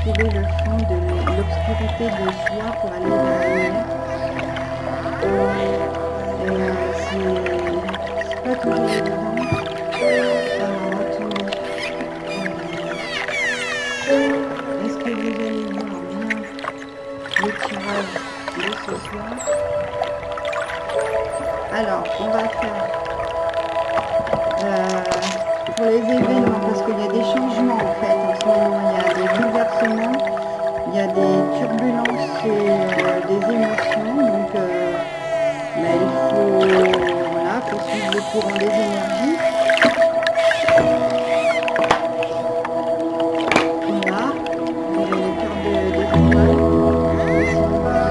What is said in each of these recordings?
trouver le fond de l'obscurité de soi pour aller vers la lumière. C'est pas toujours évident. Alors attendez. Est-ce que vous allez voir bien le tirage de ce soir? Alors, on va faire pour les événements, parce qu'il y a des changements en fait en ce moment, il y a des bouleversements, il y a des turbulences et des émotions, donc il faut, voilà, faut suivre le courant des énergies. Voilà, vous avez les cartes des étoiles. Si on va voir.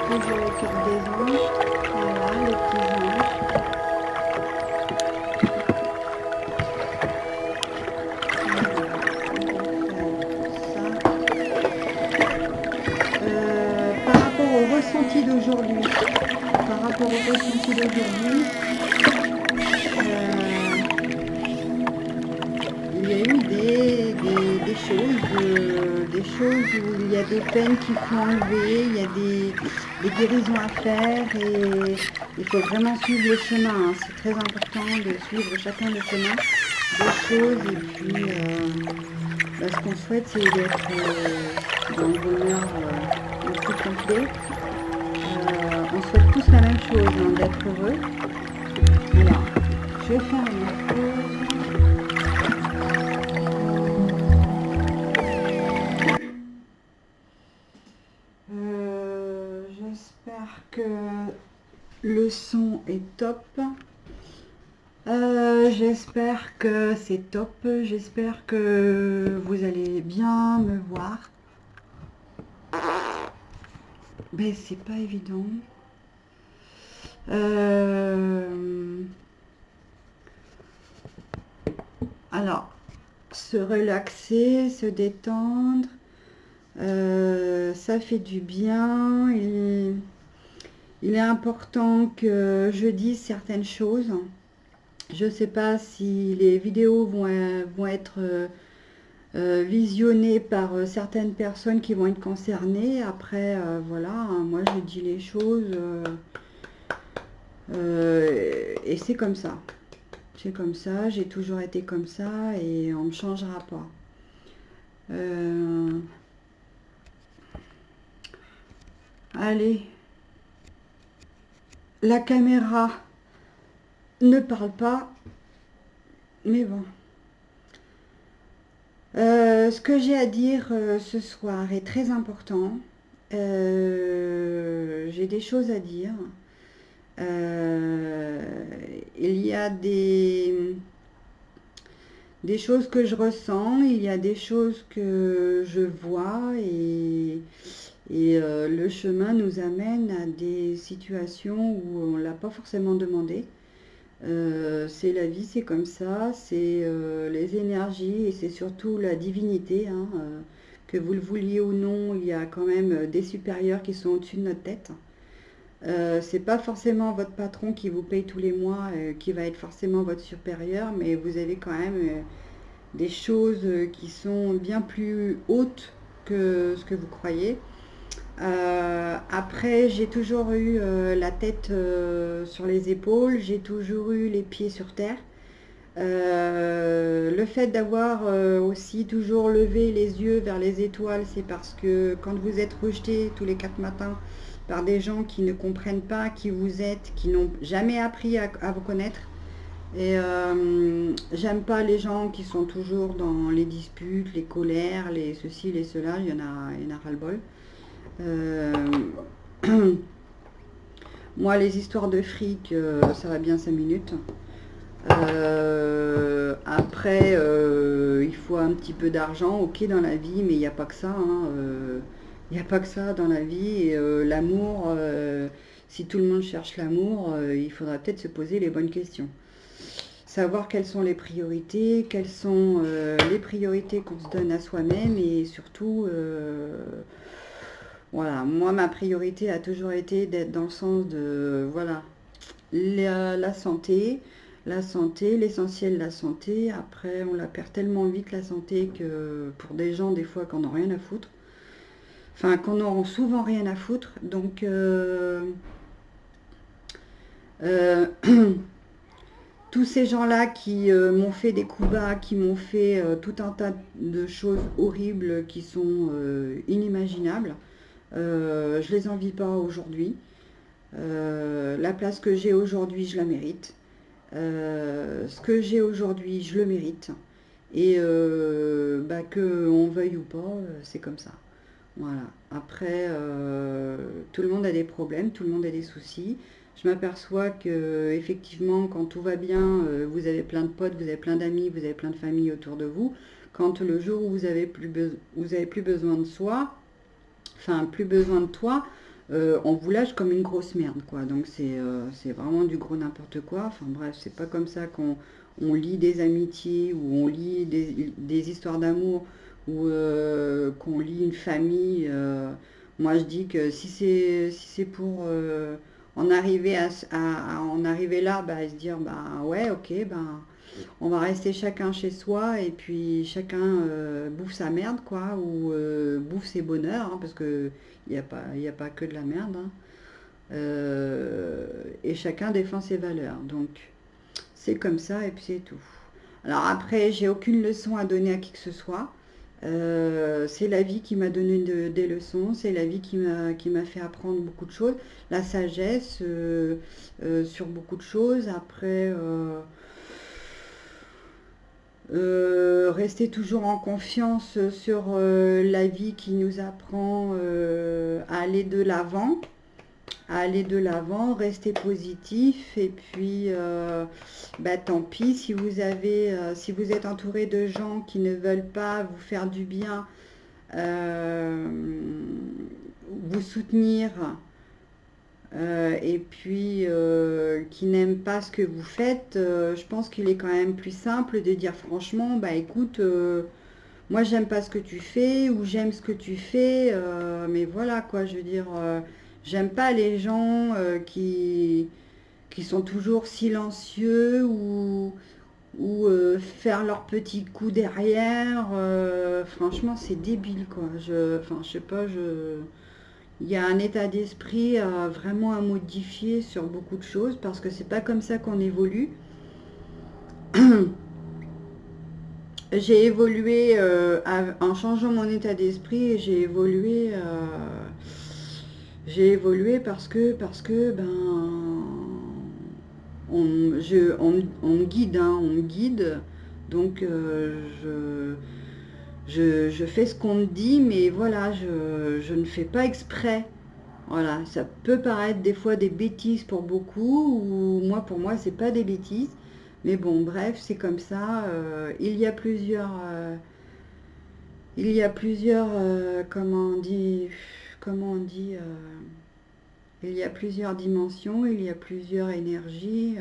Toujours les cartes des anges. Voilà, les petits anges. Par rapport au ressenti d'aujourd'hui, il y a eu des choses où il y a des peines qu'il faut enlever, il y a des guérisons à faire et il faut vraiment suivre le chemin. Hein. C'est très important de suivre chacun le chemin des choses et puis ce qu'on souhaite c'est d'être dans le bonheur le plus complet. On souhaite tous la même chose, hein, d'être heureux. Alors, je vais faire une pause. J'espère que le son est top. J'espère que c'est top. J'espère que vous allez bien me voir. Mais c'est pas évident. Alors, se relaxer, se détendre, ça fait du bien. Il est important que je dise certaines choses. Je ne sais pas si les vidéos vont être visionnées par certaines personnes qui vont être concernées. Après, voilà, hein, moi je dis les choses et c'est comme ça. C'est comme ça, j'ai toujours été comme ça et on ne me changera pas. Allez, la caméra ne parle pas, mais bon. Ce que j'ai à dire ce soir est très important. J'ai des choses à dire. Il y a des choses que je ressens, il y a des choses que je vois et le chemin nous amène à des situations où on ne l'a pas forcément demandé. C'est la vie, c'est comme ça, c'est les énergies et c'est surtout la divinité. Hein, que vous le vouliez ou non, il y a quand même des supérieurs qui sont au-dessus de notre tête. C'est pas forcément votre patron qui vous paye tous les mois, qui va être forcément votre supérieur, mais vous avez quand même des choses qui sont bien plus hautes que ce que vous croyez. Après, j'ai toujours eu la tête sur les épaules, j'ai toujours eu les pieds sur terre. Le fait d'avoir aussi toujours levé les yeux vers les étoiles, c'est parce que quand vous êtes rejeté tous les 4 matins par des gens qui ne comprennent pas qui vous êtes, qui n'ont jamais appris à vous connaître, et j'aime pas les gens qui sont toujours dans les disputes, les colères, les ceci, les cela, il y en a ras-le-bol. Moi, les histoires de fric, ça va bien 5 minutes. Après, il faut un petit peu d'argent, ok, dans la vie, mais il n'y a pas que ça. Hein, il n'y a pas que ça dans la vie. Et, l'amour, si tout le monde cherche l'amour, il faudra peut-être se poser les bonnes questions. savoir quelles sont les priorités, quelles sont les priorités qu'on se donne à soi-même et surtout, voilà, moi ma priorité a toujours été d'être dans le sens de, voilà, la santé, l'essentiel, la santé. Après, on la perd tellement vite la santé que pour des gens des fois qu'on n'a rien à foutre, enfin qu'on n'auront souvent rien à foutre. Donc, euh, tous ces gens-là qui m'ont fait des coups bas, qui m'ont fait tout un tas de choses horribles qui sont inimaginables, je les envie pas aujourd'hui. La place que j'ai aujourd'hui, je la mérite. Ce que j'ai aujourd'hui, je le mérite. Et bah, que on veuille ou pas, c'est comme ça. Voilà. Après, tout le monde a des problèmes, tout le monde a des soucis. Je m'aperçois que effectivement, quand tout va bien, vous avez plein de potes, vous avez plein d'amis, vous avez plein de familles autour de vous. Quand le jour où vous avez plus besoin de soi, enfin plus besoin de toi, on vous lâche comme une grosse merde, quoi. Donc c'est vraiment du gros n'importe quoi. Enfin bref, c'est pas comme ça qu'on on lit des amitiés ou on lit des histoires d'amour ou qu'on lit une famille. Moi je dis que si c'est pour en arriver à en arriver là, bah, à se dire bah ouais ok ben on va rester chacun chez soi et puis chacun bouffe sa merde, quoi, ou bouffe ses bonheurs, hein, parce que il y a pas que de la merde, hein. Et chacun défend ses valeurs. Donc c'est comme ça et puis c'est tout. Alors après, j'ai aucune leçon à donner à qui que ce soit. C'est la vie qui m'a donné des leçons, c'est la vie qui m'a fait apprendre beaucoup de choses, la sagesse sur beaucoup de choses. Après, rester toujours en confiance sur la vie qui nous apprend à aller de l'avant, rester positif et puis bah, tant pis si si vous êtes entouré de gens qui ne veulent pas vous faire du bien, euh, vous soutenir et puis qui n'aiment pas ce que vous faites, je pense qu'il est quand même plus simple de dire franchement, bah écoute, moi j'aime pas ce que tu fais ou j'aime ce que tu fais, mais voilà quoi, je veux dire, j'aime pas les gens qui sont toujours silencieux ou faire leurs petits coups derrière. Franchement, c'est débile quoi. Enfin, je sais pas, il y a un état d'esprit vraiment à modifier sur beaucoup de choses parce que c'est pas comme ça qu'on évolue. J'ai évolué en changeant mon état d'esprit et j'ai évolué parce que ben on me guide, hein, on me guide. Donc je fais ce qu'on me dit, mais voilà, je ne fais pas exprès. Voilà, ça peut paraître des fois des bêtises pour beaucoup, ou moi pour moi c'est pas des bêtises, mais bon bref c'est comme ça. Il y a plusieurs comment on dit il y a plusieurs dimensions, il y a plusieurs énergies.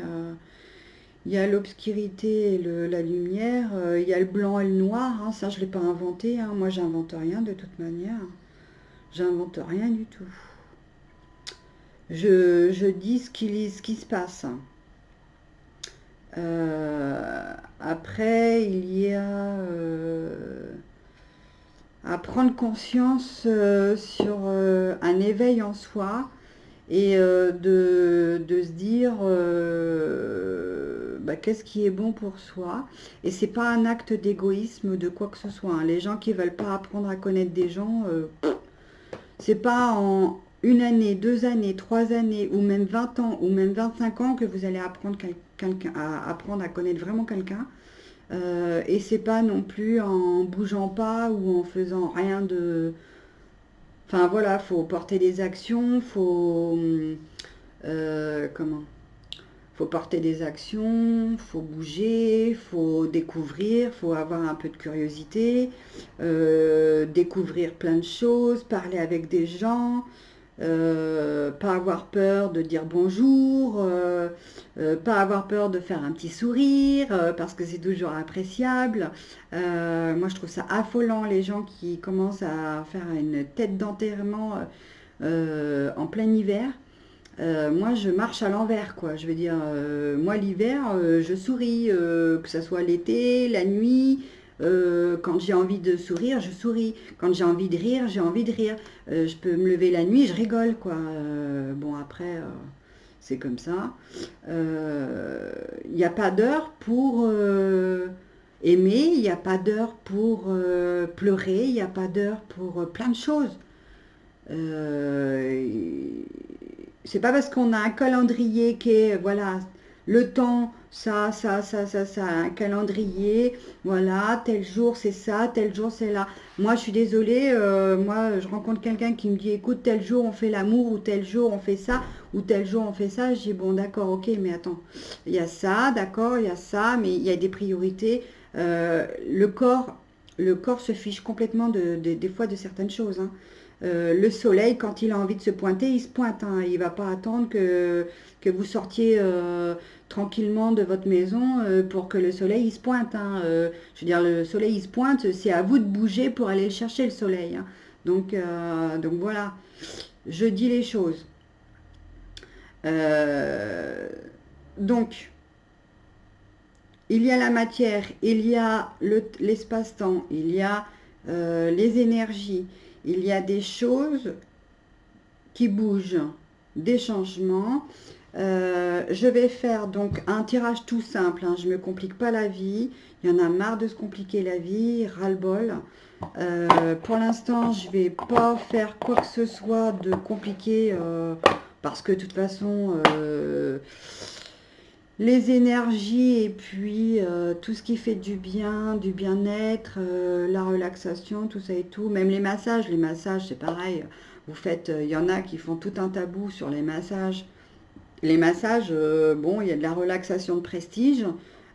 Il y a l'obscurité et la lumière, il y a le blanc et le noir, hein, ça je l'ai pas inventé, hein, moi j'invente rien de toute manière, j'invente rien du tout. Je dis ce qui se passe. Après, il y a à prendre conscience sur un éveil en soi et de se dire bah, qu'est-ce qui est bon pour soi. Et c'est pas un acte d'égoïsme de quoi que ce soit, hein. Les gens qui veulent pas apprendre à connaître des gens, c'est pas en une année, 2 années, 3 années, ou même 20 ans, ou même 25 ans que vous allez apprendre, à apprendre à connaître vraiment quelqu'un. Et c'est pas non plus en bougeant pas ou en faisant rien de. Enfin voilà, faut porter des actions, comment? Faut porter des actions, faut bouger, faut découvrir, faut avoir un peu de curiosité, découvrir plein de choses, parler avec des gens, pas avoir peur de dire bonjour, pas avoir peur de faire un petit sourire, parce que c'est toujours appréciable. Moi, je trouve ça affolant, les gens qui commencent à faire une tête d'enterrement en plein hiver. Moi, je marche à l'envers, quoi. Je veux dire, moi, l'hiver, je souris, que ce soit l'été, la nuit. Quand j'ai envie de sourire, je souris. Quand j'ai envie de rire, j'ai envie de rire. Je peux me lever la nuit, je rigole, quoi. Bon, après, c'est comme ça. Il n'y a pas d'heure pour aimer, il n'y a pas d'heure pour pleurer, il n'y a pas d'heure pour plein de choses. Euh, c'est pas parce qu'on a un calendrier qui est, voilà, le temps, ça, un calendrier, voilà, tel jour c'est ça, tel jour c'est là. Moi, je suis désolée, moi, je rencontre quelqu'un qui me dit, écoute, tel jour on fait l'amour, ou tel jour on fait ça, ou tel jour on fait ça. Je dis, bon, d'accord, ok, mais attends, il y a ça, d'accord, il y a ça, mais il y a des priorités. Le corps se fiche complètement des fois de certaines choses, hein. Le soleil, quand il a envie de se pointer, il se pointe, hein. Il ne va pas attendre que vous sortiez tranquillement de votre maison pour que le soleil il se pointe, hein. Je veux dire, le soleil il se pointe, c'est à vous de bouger pour aller le chercher, le soleil, hein. Donc voilà, je dis les choses. Euh, donc, il y a la matière, il y a l'espace-temps, il y a les énergies, il y a des choses qui bougent, des changements. Je vais faire donc un tirage tout simple, hein, je ne me complique pas la vie. Il y en a marre de se compliquer la vie, ras-le-bol. Pour l'instant, je ne vais pas faire quoi que ce soit de compliqué parce que de toute façon, les énergies et puis tout ce qui fait du bien-être, la relaxation, tout ça et tout. Même les massages c'est pareil. Vous faites, il y en a qui font tout un tabou sur les massages. Les massages, bon, il y a de la relaxation de prestige.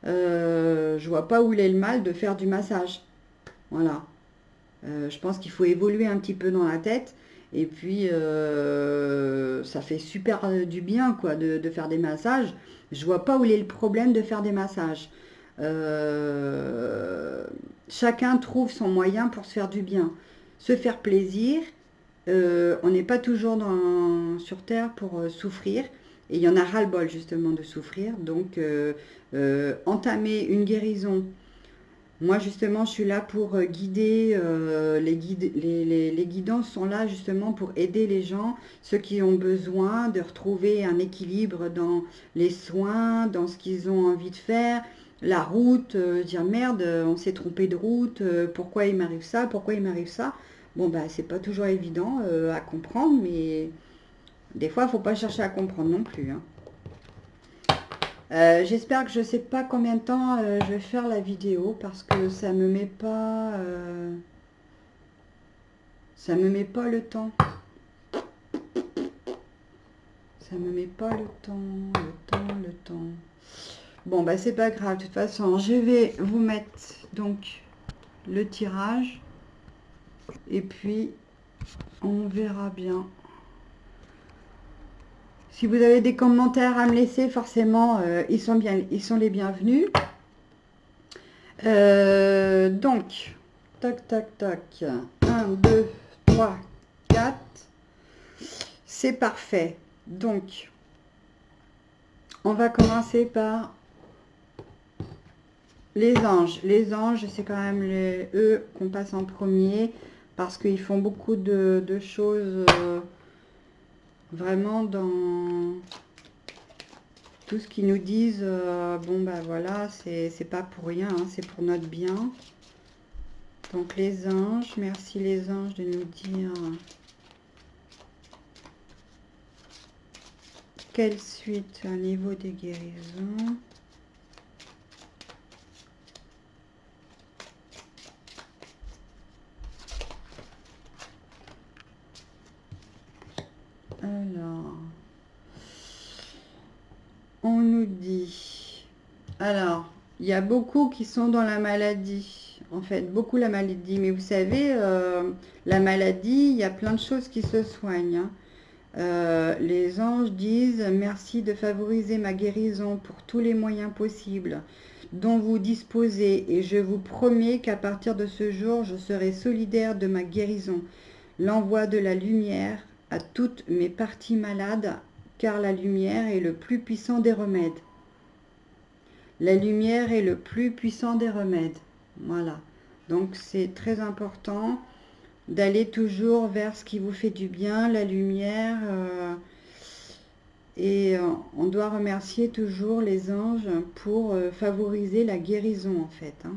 Je vois pas où il est le mal de faire du massage. Voilà. Je pense qu'il faut évoluer un petit peu dans la tête. Et puis, ça fait super du bien, quoi, de faire des massages. Je vois pas où il est le problème de faire des massages. Euh, Chacun trouve son moyen pour se faire du bien. Se faire plaisir. On n'est pas toujours sur Terre pour souffrir. Et il y en a ras-le-bol, justement, de souffrir. Donc, entamer une guérison. Moi, justement, je suis là pour guider. Les guidants sont là, justement, pour aider les gens, ceux qui ont besoin de retrouver un équilibre dans les soins, dans ce qu'ils ont envie de faire. La route, dire merde, on s'est trompé de route, pourquoi il m'arrive ça, pourquoi il m'arrive ça. Bon, bah, c'est pas toujours évident à comprendre, mais des fois, il faut pas chercher à comprendre non plus, hein. J'espère que je sais pas combien de temps je vais faire la vidéo parce que ça me met pas le temps. Ça me met pas le temps, le temps. Bon bah c'est pas grave, de toute façon, je vais vous mettre donc le tirage et puis on verra bien. Si vous avez des commentaires à me laisser, forcément, ils sont les bienvenus. Donc, tac, tac, tac. 1, 2, 3, 4. C'est parfait. Donc, on va commencer par les anges. Les anges, c'est quand même eux qu'on passe en premier parce qu'ils font beaucoup de choses vraiment dans tout ce qu'ils nous disent. Bon, bah voilà, c'est pas pour rien, hein, c'est pour notre bien. Donc les anges, merci les anges de nous dire quelle suite au niveau des guérisons. Alors, on nous dit, alors, il y a beaucoup qui sont dans la maladie, en fait, beaucoup la maladie, mais vous savez, la maladie, il y a plein de choses qui se soignent, hein. Les anges disent merci de favoriser ma guérison pour tous les moyens possibles dont vous disposez et je vous promets qu'à partir de ce jour, je serai solidaire de ma guérison. L'envoi de la lumière à toutes mes parties malades, car la lumière est le plus puissant des remèdes. La lumière est le plus puissant des remèdes. Voilà. Donc c'est très important d'aller toujours vers ce qui vous fait du bien, la lumière. Et on doit remercier toujours les anges pour favoriser la guérison en fait. Hein.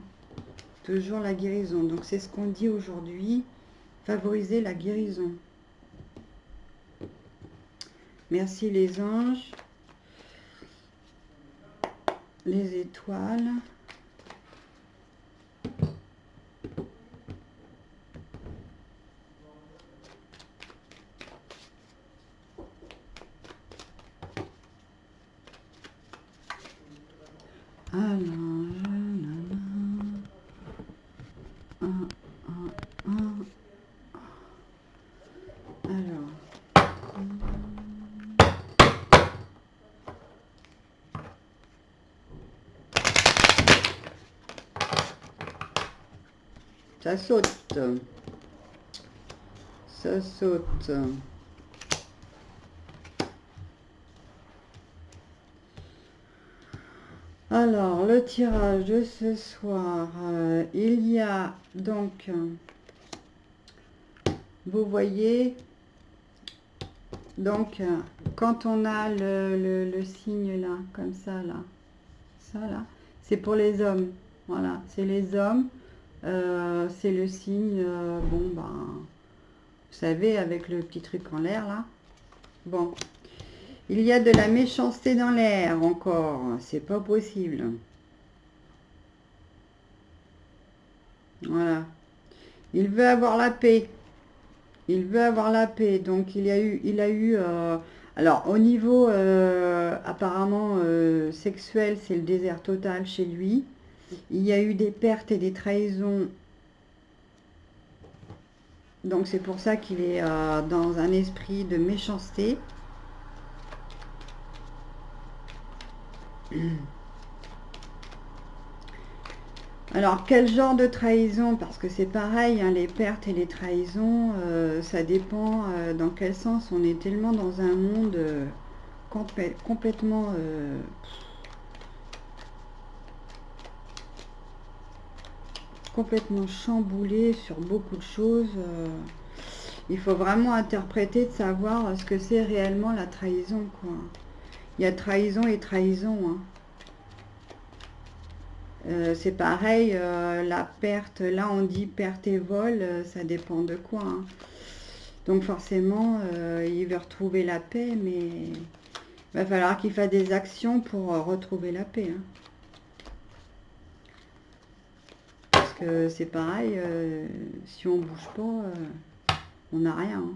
Toujours la guérison. Donc c'est ce qu'on dit aujourd'hui, favoriser la guérison. Merci les anges, les étoiles. Ça saute. Ça saute. Alors, le tirage de ce soir, il y a donc, vous voyez, donc, quand on a le signe là, comme ça là, c'est pour les hommes. Voilà, c'est les hommes. C'est le signe, bon, ben, vous savez, avec le petit truc en l'air là. Bon, il y a de la méchanceté dans l'air encore, c'est pas possible. Voilà. Il veut avoir la paix. Il veut avoir la paix. Donc il a eu. Alors au niveau apparemment sexuel, c'est le désert total chez lui. Il y a eu des pertes et des trahisons. Donc c'est pour ça qu'il est dans un esprit de méchanceté. Alors, quel genre de trahison? Parce que c'est pareil, hein, les pertes et les trahisons, ça dépend dans quel sens. On est tellement dans un monde complètement chamboulé sur beaucoup de choses. Il faut vraiment interpréter, de savoir ce que c'est réellement la trahison, quoi. Il y a trahison et trahison, hein. C'est pareil, la perte, là on dit perte et vol, ça dépend de quoi. Hein. Donc forcément, il veut retrouver la paix, mais il va falloir qu'il fasse des actions pour retrouver la paix. Hein. Parce que c'est pareil, si on bouge pas, on n'a rien. Hein.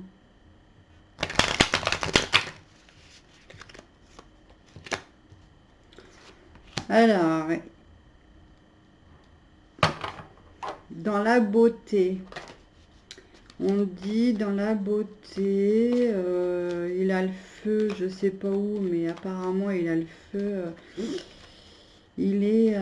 Alors, dans la beauté, on dit dans la beauté, il a le feu, je sais pas où, mais apparemment il a le feu. Il est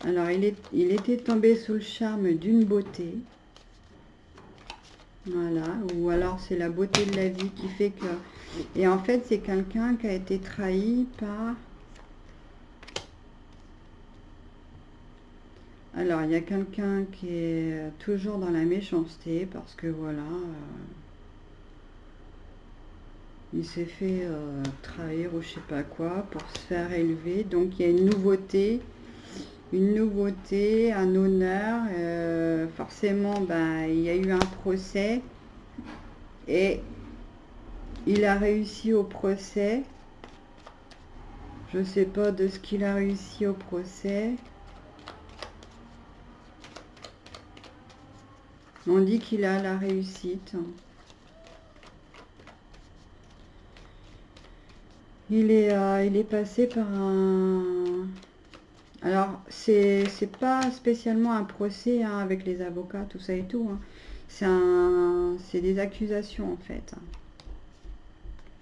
alors il était tombé sous le charme d'une beauté. Voilà, ou alors c'est la beauté de la vie qui fait que... Et en fait, c'est quelqu'un qui a été trahi par... Alors, il y a quelqu'un qui est toujours dans la méchanceté parce que voilà, il s'est fait trahir ou je sais pas quoi pour se faire élever. Donc, il y a une nouveauté, un honneur. Forcément, ben, il y a eu un procès et il a réussi au procès. Je ne sais pas de ce qu'il a réussi au procès. On dit qu'il a la réussite. Il est passé par un Alors, c'est pas spécialement un procès hein, avec les avocats, tout ça et tout. Hein. C'est des accusations en fait.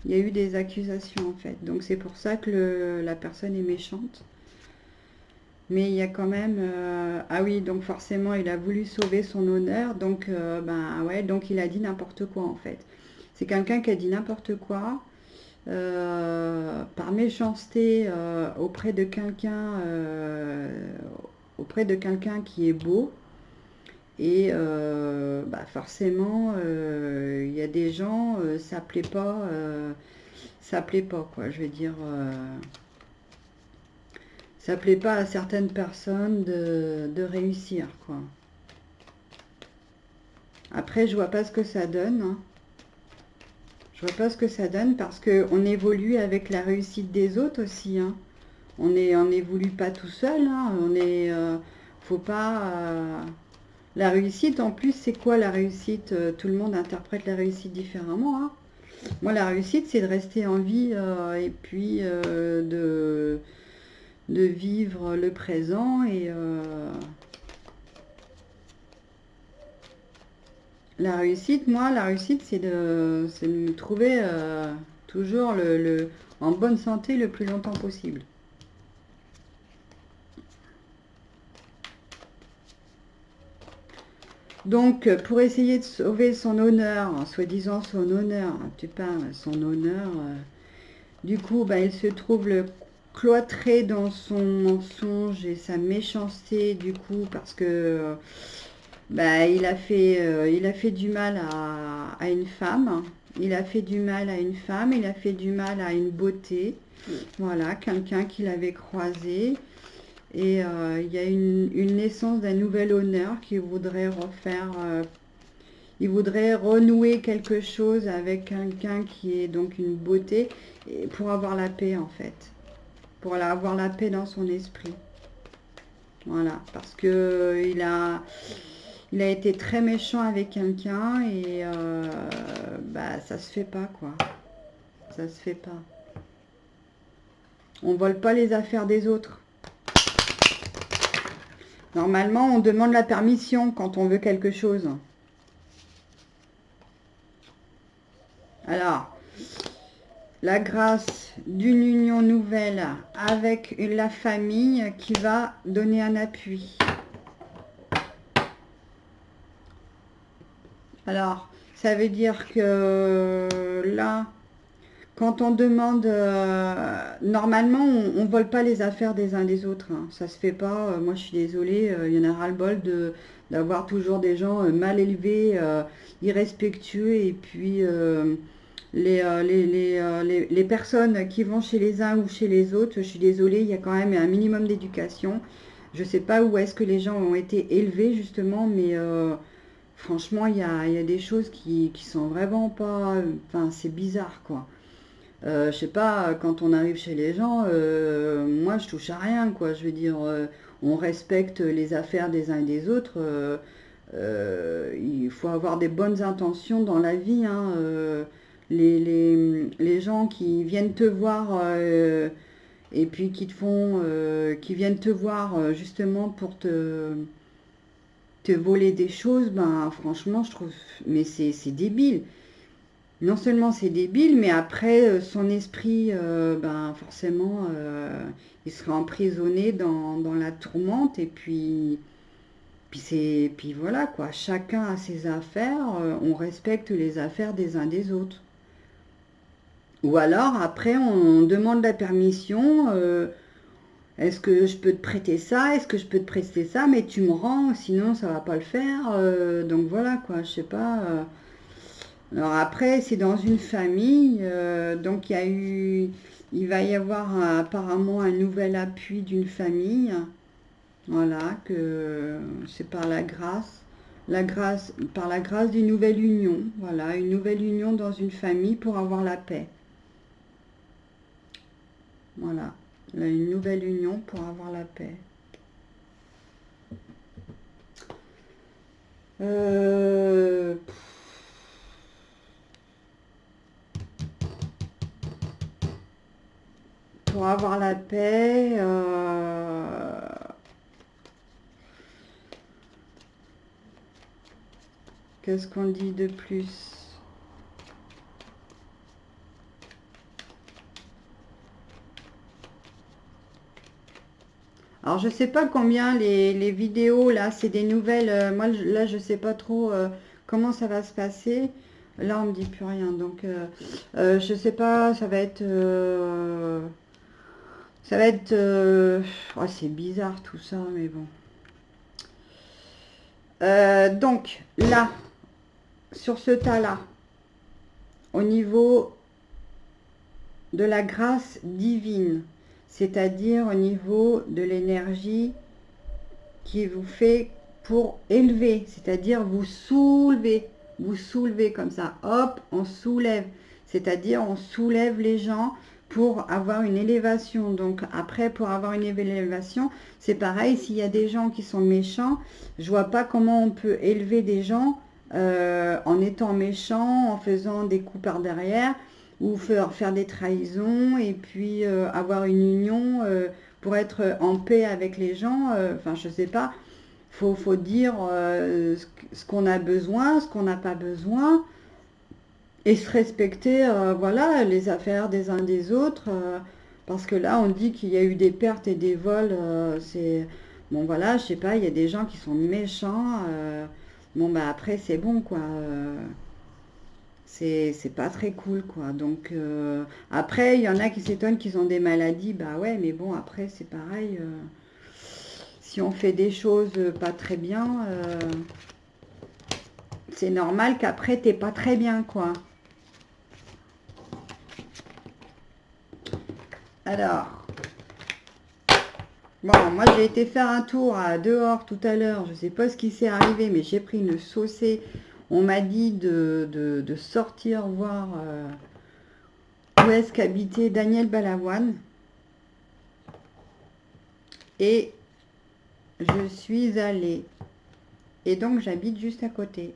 Il y a eu des accusations en fait. Donc c'est pour ça que la personne est méchante. Mais il y a quand même... ah oui, donc forcément, il a voulu sauver son honneur. Donc, ben ouais, donc il a dit n'importe quoi en fait. C'est quelqu'un qui a dit n'importe quoi par méchanceté auprès de quelqu'un qui est beau. Et bah forcément, il y a des gens, ça plaît pas quoi. Je veux dire, ça plaît pas à certaines personnes de réussir quoi. Après, je vois pas ce que ça donne. Hein. Je vois pas ce que ça donne parce que on évolue avec la réussite des autres aussi. Hein. On évolue pas tout seul. Hein. Faut pas. La réussite, en plus, c'est quoi la réussite? Tout le monde interprète la réussite différemment. Hein. Moi, la réussite, c'est de rester en vie et puis de vivre le présent. Et la réussite, c'est de me trouver toujours en bonne santé le plus longtemps possible. Donc, pour essayer de sauver son honneur, soi-disant son honneur, tu parles, son honneur, du coup, bah, il se trouve le cloîtré dans son mensonge et sa méchanceté, du coup, parce que bah, il a fait du mal à une femme. Il a fait du mal à une femme, il a fait du mal à une beauté. Voilà, quelqu'un qu'il avait croisé. Et il y a une naissance d'un nouvel honneur qui voudrait refaire. Il voudrait renouer quelque chose avec quelqu'un qui est donc une beauté et pour avoir la paix en fait. Pour avoir la paix dans son esprit. Voilà, parce que il a été très méchant avec quelqu'un et bah ça se fait pas quoi. Ça se fait pas. On vole pas les affaires des autres. Normalement, on demande la permission quand on veut quelque chose. Alors, la grâce d'une union nouvelle avec la famille qui va donner un appui. Alors, ça veut dire que là, quand on demande, normalement, on ne vole pas les affaires des uns des autres. Hein. Ça se fait pas. Moi, je suis désolée. Il y en a ras-le-bol d'avoir toujours des gens mal élevés, irrespectueux, et puis les personnes qui vont chez les uns ou chez les autres. Je suis désolée. Il y a quand même un minimum d'éducation. Je ne sais pas où est-ce que les gens ont été élevés justement, mais franchement, il y a des choses qui sont vraiment pas. Enfin, c'est bizarre, quoi. Je sais pas, quand on arrive chez les gens, moi je touche à rien, quoi. Je veux dire, on respecte les affaires des uns et des autres. Il faut avoir des bonnes intentions dans la vie, hein. Les gens qui viennent te voir et puis qui viennent te voir justement pour te voler des choses, ben franchement, je trouve, mais c'est débile. Non seulement c'est débile, mais après, son esprit, ben, forcément, il sera emprisonné dans la tourmente. Et puis voilà, quoi. Chacun a ses affaires, on respecte les affaires des uns des autres. Ou alors, après, on demande la permission. Est-ce que je peux te prêter ça? Est-ce que je peux te prêter ça? Mais tu me rends, sinon ça va pas le faire. Donc voilà, quoi. Je sais pas. Alors après, c'est dans une famille, donc il va y avoir apparemment un nouvel appui d'une famille, voilà, que c'est par la grâce d'une nouvelle union, voilà, une nouvelle union dans une famille pour avoir la paix, voilà, là, une nouvelle union pour avoir la paix. Euh, pour avoir la paix, Qu'est-ce qu'on dit de plus? Alors, je sais pas combien les vidéos, là, c'est des nouvelles. Moi, là, je sais pas trop comment ça va se passer. Là, on me dit plus rien. Donc, je sais pas, ça va être... ça va être... oh, c'est bizarre tout ça, mais bon. Donc, là, sur ce tas-là, au niveau de la grâce divine, c'est-à-dire au niveau de l'énergie qui vous fait pour élever, c'est-à-dire vous soulevez comme ça, hop, on soulève, c'est-à-dire on soulève les gens pour avoir une élévation. Donc après, pour avoir une élévation, c'est pareil, s'il y a des gens qui sont méchants, je vois pas comment on peut élever des gens en étant méchant, en faisant des coups par derrière, ou faire des trahisons, et puis avoir une union pour être en paix avec les gens. Enfin, je sais pas. Faut dire ce qu'on a besoin, ce qu'on n'a pas besoin, et se respecter, voilà, les affaires des uns des autres. Parce que là, on dit qu'il y a eu des pertes et des vols. C'est bon, voilà, je sais pas. Il y a des gens qui sont méchants. Bon, bah après, c'est bon, quoi. C'est pas très cool, quoi. Donc après, il y en a qui s'étonnent qu'ils ont des maladies. Bah ouais, mais bon, après, c'est pareil. Si on fait des choses pas très bien, c'est normal qu'après t'es pas très bien, quoi. Alors, bon, moi j'ai été faire un tour dehors tout à l'heure. Je sais pas ce qui s'est arrivé, mais j'ai pris une saucée. On m'a dit de sortir voir où est-ce qu'habitait Daniel Balavoine. Et je suis allée. Et donc j'habite juste à côté.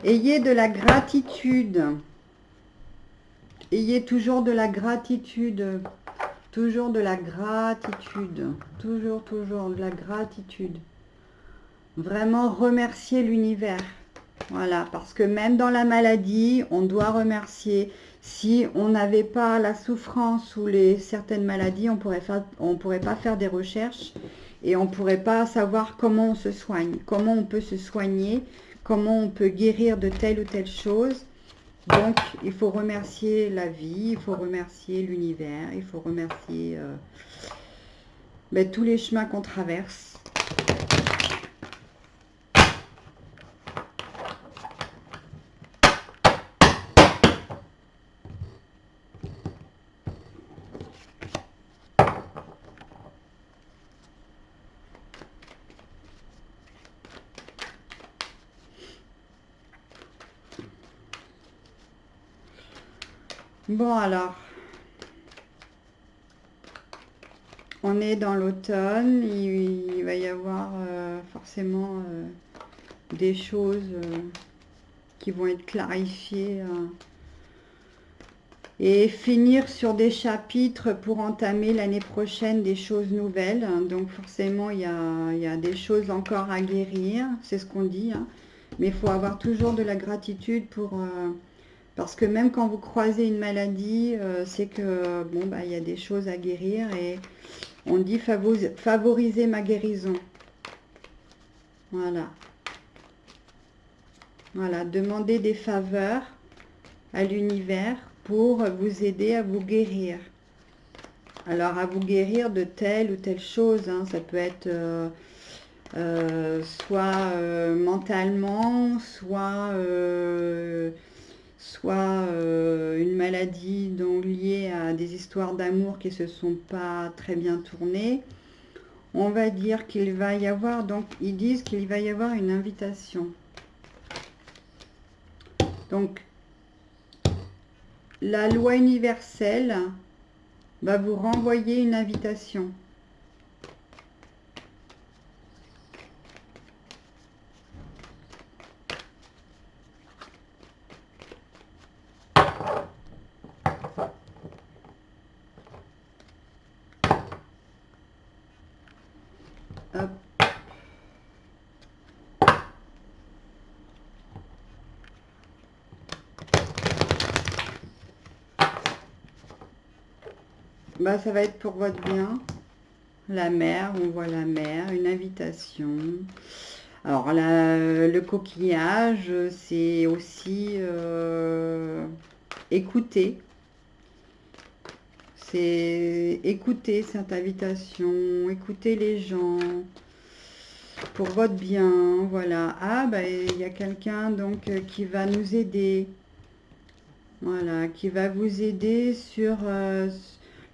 Ayez de la gratitude. Ayez toujours de la gratitude. Toujours de la gratitude. Toujours de la gratitude. Vraiment remercier l'univers. Voilà, parce que même dans la maladie, on doit remercier. Si on n'avait pas la souffrance ou certaines maladies, on pourrait pas faire des recherches et on pourrait pas savoir comment on se soigne, comment on peut se soigner, comment on peut guérir de telle ou telle chose. Donc, il faut remercier la vie, il faut remercier l'univers, il faut remercier tous les chemins qu'on traverse. Bon, alors, on est dans l'automne, il va y avoir forcément des choses qui vont être clarifiées et finir sur des chapitres pour entamer l'année prochaine des choses nouvelles. Donc forcément, il y a des choses encore à guérir, c'est ce qu'on dit, hein. Mais il faut avoir toujours de la gratitude parce que même quand vous croisez une maladie, c'est que bon, bah, il y a des choses à guérir et on dit favoriser ma guérison. Voilà. Voilà, demandez des faveurs à l'univers pour vous aider à vous guérir. Alors, à vous guérir de telle ou telle chose, hein. Ça peut être soit mentalement, soit une maladie donc liée à des histoires d'amour qui se sont pas très bien tournées. On va dire qu'il va y avoir, donc ils disent qu'il va y avoir une invitation. Donc, la loi universelle va vous renvoyer une invitation. Hop. Bah, ça va être pour votre bien. La mer, on voit la mer, une invitation. Alors là, le coquillage, c'est aussi écouter. C'est écouter cette invitation, écouter les gens pour votre bien. Voilà. Ah, bah, il y a quelqu'un donc qui va nous aider. Voilà, qui va vous aider sur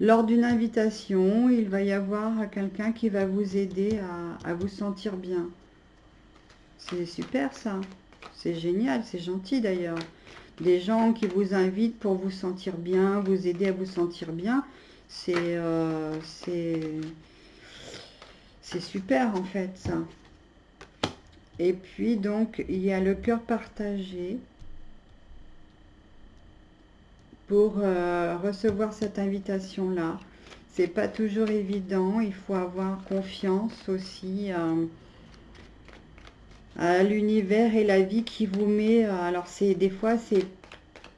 lors d'une invitation. Il va y avoir quelqu'un qui va vous aider à vous sentir bien. C'est super ça. C'est génial, c'est gentil d'ailleurs. Des gens qui vous invitent pour vous sentir bien, vous aider à vous sentir bien, c'est super en fait ça. Et puis donc il y a le cœur partagé pour recevoir cette invitation-là. C'est pas toujours évident, il faut avoir confiance aussi à l'univers et la vie qui vous met. Alors c'est des fois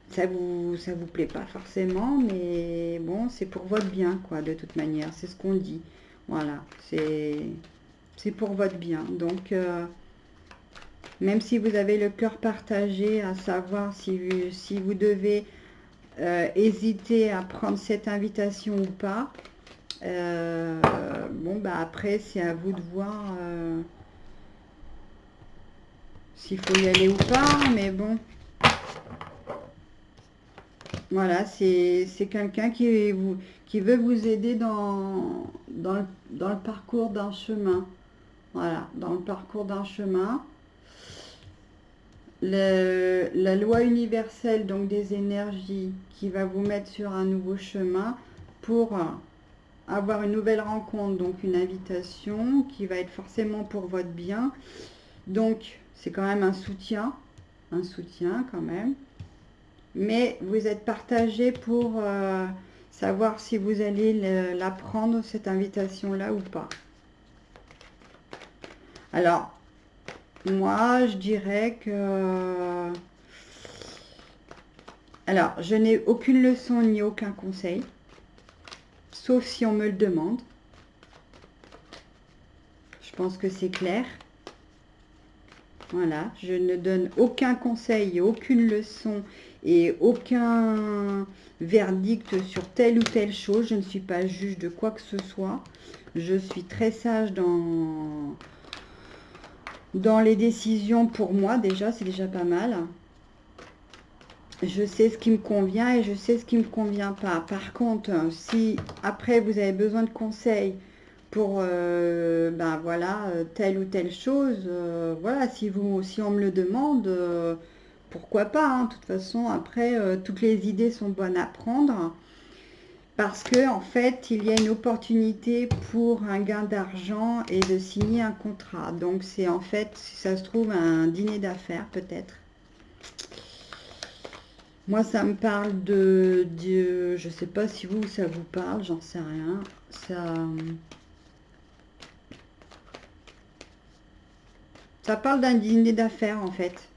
ça vous plaît pas forcément, mais bon, c'est pour votre bien quoi, de toute manière, c'est ce qu'on dit. Voilà, c'est pour votre bien. Donc même si vous avez le cœur partagé à savoir si vous devez hésiter à prendre cette invitation ou pas, bon bah après c'est à vous de voir s'il faut y aller ou pas, mais bon, voilà, c'est quelqu'un qui veut vous aider dans le parcours d'un chemin. Voilà, dans le parcours d'un chemin. La loi universelle donc des énergies qui va vous mettre sur un nouveau chemin pour avoir une nouvelle rencontre, donc une invitation qui va être forcément pour votre bien. Donc c'est quand même un soutien quand même. Mais vous êtes partagé pour savoir si vous allez la prendre, cette invitation-là ou pas. Alors, moi, je dirais que... Alors, je n'ai aucune leçon ni aucun conseil, sauf si on me le demande. Je pense que c'est clair. Voilà, je ne donne aucun conseil, aucune leçon et aucun verdict sur telle ou telle chose. Je ne suis pas juge de quoi que ce soit. Je suis très sage dans les décisions pour moi. Déjà, c'est déjà pas mal. Je sais ce qui me convient et je sais ce qui ne me convient pas. Par contre, si après vous avez besoin de conseils pour ben voilà, telle ou telle chose, voilà, si on me le demande, pourquoi pas, hein. De toute façon, après, toutes les idées sont bonnes à prendre parce que en fait, il y a une opportunité pour un gain d'argent et de signer un contrat. Donc c'est en fait, si ça se trouve, un dîner d'affaires peut-être. Moi, ça me parle je sais pas si vous, ça vous parle, j'en sais rien. Ça parle d'un dîner d'affaires en fait.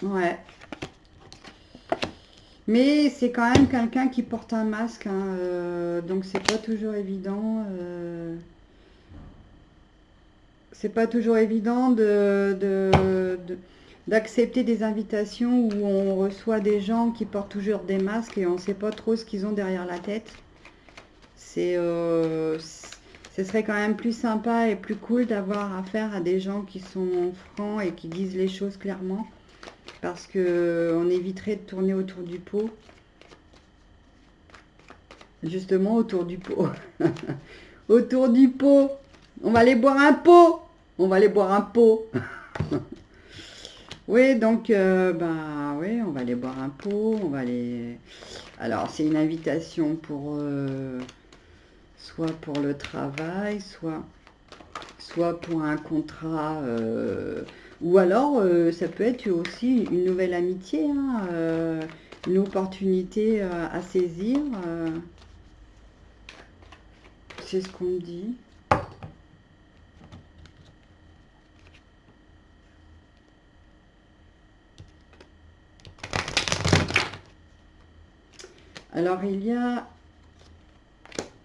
Ouais. Mais c'est quand même quelqu'un qui porte un masque, hein, donc c'est pas toujours évident. C'est pas toujours évident d'accepter des invitations où on reçoit des gens qui portent toujours des masques et on ne sait pas trop ce qu'ils ont derrière la tête. Ce serait quand même plus sympa et plus cool d'avoir affaire à des gens qui sont francs et qui disent les choses clairement, parce que on éviterait de tourner autour du pot. Justement, autour du pot. Autour du pot. On va aller boire un pot. On va aller boire un pot. Oui, donc, bah, oui, on va aller boire un pot. On va aller... Alors, c'est une invitation pour... soit pour le travail, soit pour un contrat... ou alors, ça peut être aussi une nouvelle amitié, hein, une opportunité à saisir. C'est ce qu'on me dit. Alors il y a,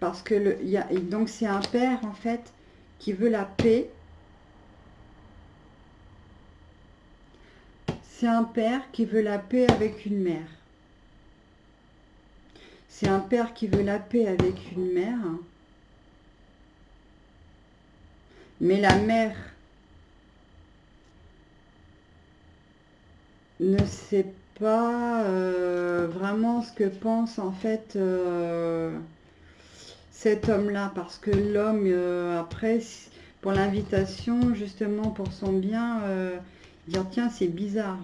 parce que donc c'est un père en fait qui veut la paix. C'est un père qui veut la paix avec une mère. C'est un père qui veut la paix avec une mère. Mais la mère ne sait pas vraiment ce que pense en fait cet homme-là. Parce que l'homme, après, pour l'invitation, justement pour son bien, dire tiens, c'est bizarre.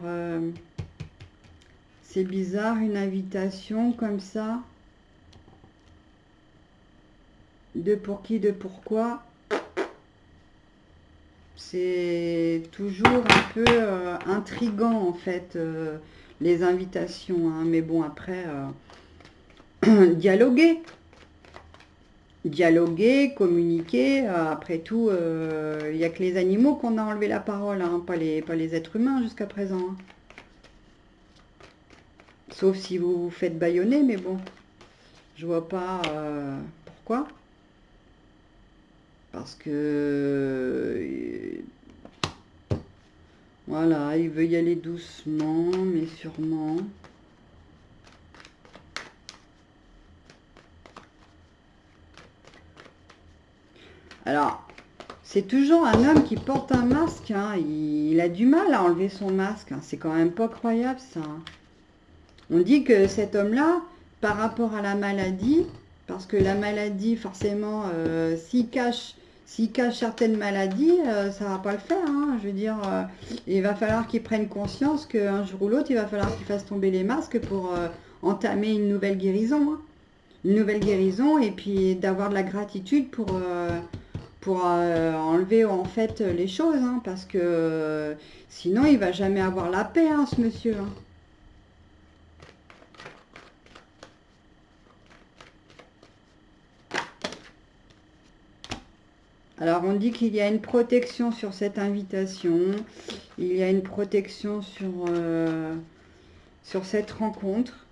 C'est bizarre, une invitation comme ça. De pour qui, de pourquoi. C'est toujours un peu intriguant en fait, les invitations. Hein. Mais bon, après, dialoguer. Dialoguer, communiquer. Après tout, il n'y a que les animaux qu'on a enlevé la parole, hein, pas les êtres humains jusqu'à présent. Hein. Sauf si vous vous faites bâillonner, mais bon, je vois pas pourquoi. Parce que voilà, il veut y aller doucement, mais sûrement. Alors, c'est toujours un homme qui porte un masque. Hein. Il a du mal à enlever son masque. Hein. C'est quand même pas croyable, ça. Hein. On dit que cet homme-là, par rapport à la maladie, parce que la maladie, forcément, s'il cache certaines maladies, ça va pas le faire. Hein. Je veux dire, il va falloir qu'il prenne conscience qu'un jour ou l'autre, il va falloir qu'il fasse tomber les masques pour entamer une nouvelle guérison. Hein. Une nouvelle guérison et puis d'avoir de la gratitude pour enlever en fait les choses. Hein, parce que sinon, il va jamais avoir la paix, hein, ce monsieur. Hein. Alors, on dit qu'il y a une protection sur cette invitation, il y a une protection sur cette rencontre,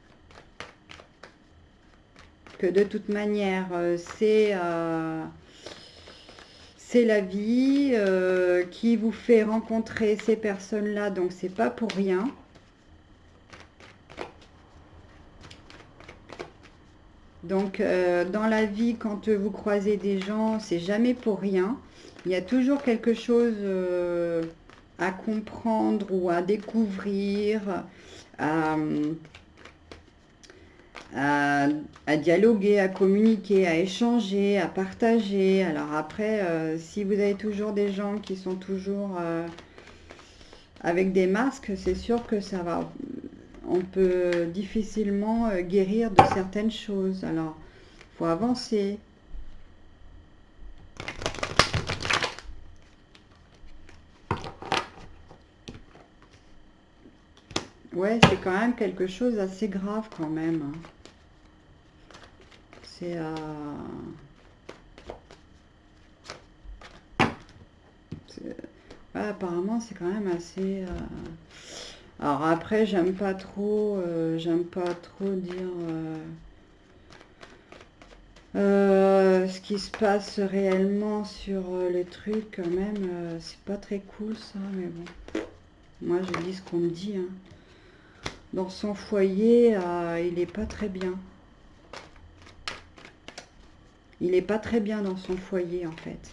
que de toute manière, c'est la vie qui vous fait rencontrer ces personnes-là, donc c'est pas pour rien. Donc, dans la vie, quand vous croisez des gens, c'est jamais pour rien. Il y a toujours quelque chose à comprendre ou à découvrir, à, à, à dialoguer, à communiquer, à échanger, à partager. Alors après, si vous avez toujours des gens qui sont toujours avec des masques, c'est sûr que ça va. On peut difficilement guérir de certaines choses. Alors, il faut avancer. Ouais, c'est quand même quelque chose d'assez grave quand même. Hein. C'est... ouais, apparemment, c'est quand même assez... Alors après, j'aime pas trop dire ce qui se passe réellement sur les trucs quand même. C'est pas très cool ça, mais bon. Moi, je dis ce qu'on me dit. Hein. Dans son foyer, il est pas très bien. Il est pas très bien dans son foyer en fait.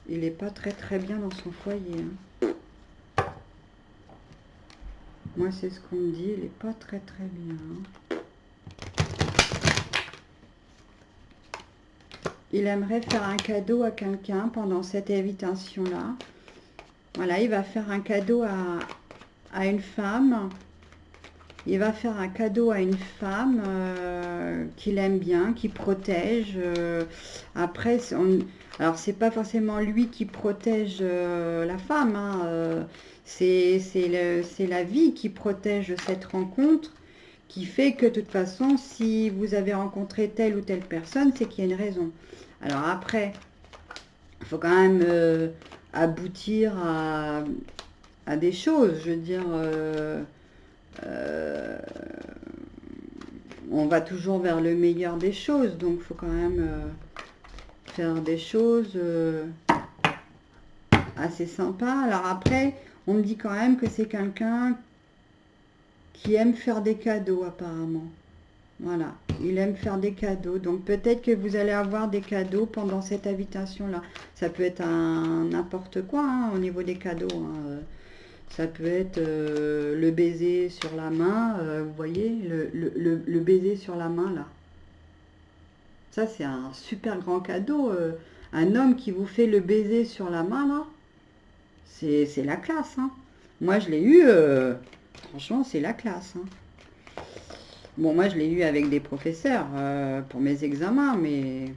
Il est pas très bien dans son foyer. Hein. Moi, c'est ce qu'on me dit. Il est pas très bien. Hein. Il aimerait faire un cadeau à quelqu'un pendant cette invitation-là. Voilà, il va faire un cadeau à une femme. Il va faire un cadeau à une femme qu'il aime bien, qui protège. Après, alors c'est pas forcément lui qui protège la femme, hein, c'est la vie qui protège cette rencontre, qui fait que de toute façon, si vous avez rencontré telle ou telle personne, c'est qu'il y a une raison. Alors après, il faut quand même aboutir à des choses. Je veux dire, euh, on va toujours vers le meilleur des choses, donc il faut quand même faire des choses assez sympas. Alors après, on me dit quand même que c'est quelqu'un qui aime faire des cadeaux apparemment. Voilà, il aime faire des cadeaux. Donc peut-être que vous allez avoir des cadeaux pendant cette invitation-là. Ça peut être un n'importe quoi hein, au niveau des cadeaux, hein. Ça peut être le baiser sur la main, vous voyez, le baiser sur la main là. Ça c'est un super grand cadeau. Un homme qui vous fait le baiser sur la main là, c'est la classe, hein. Moi je l'ai eu, franchement c'est la classe, hein. Bon, moi, je l'ai eu avec des professeurs pour mes examens, mais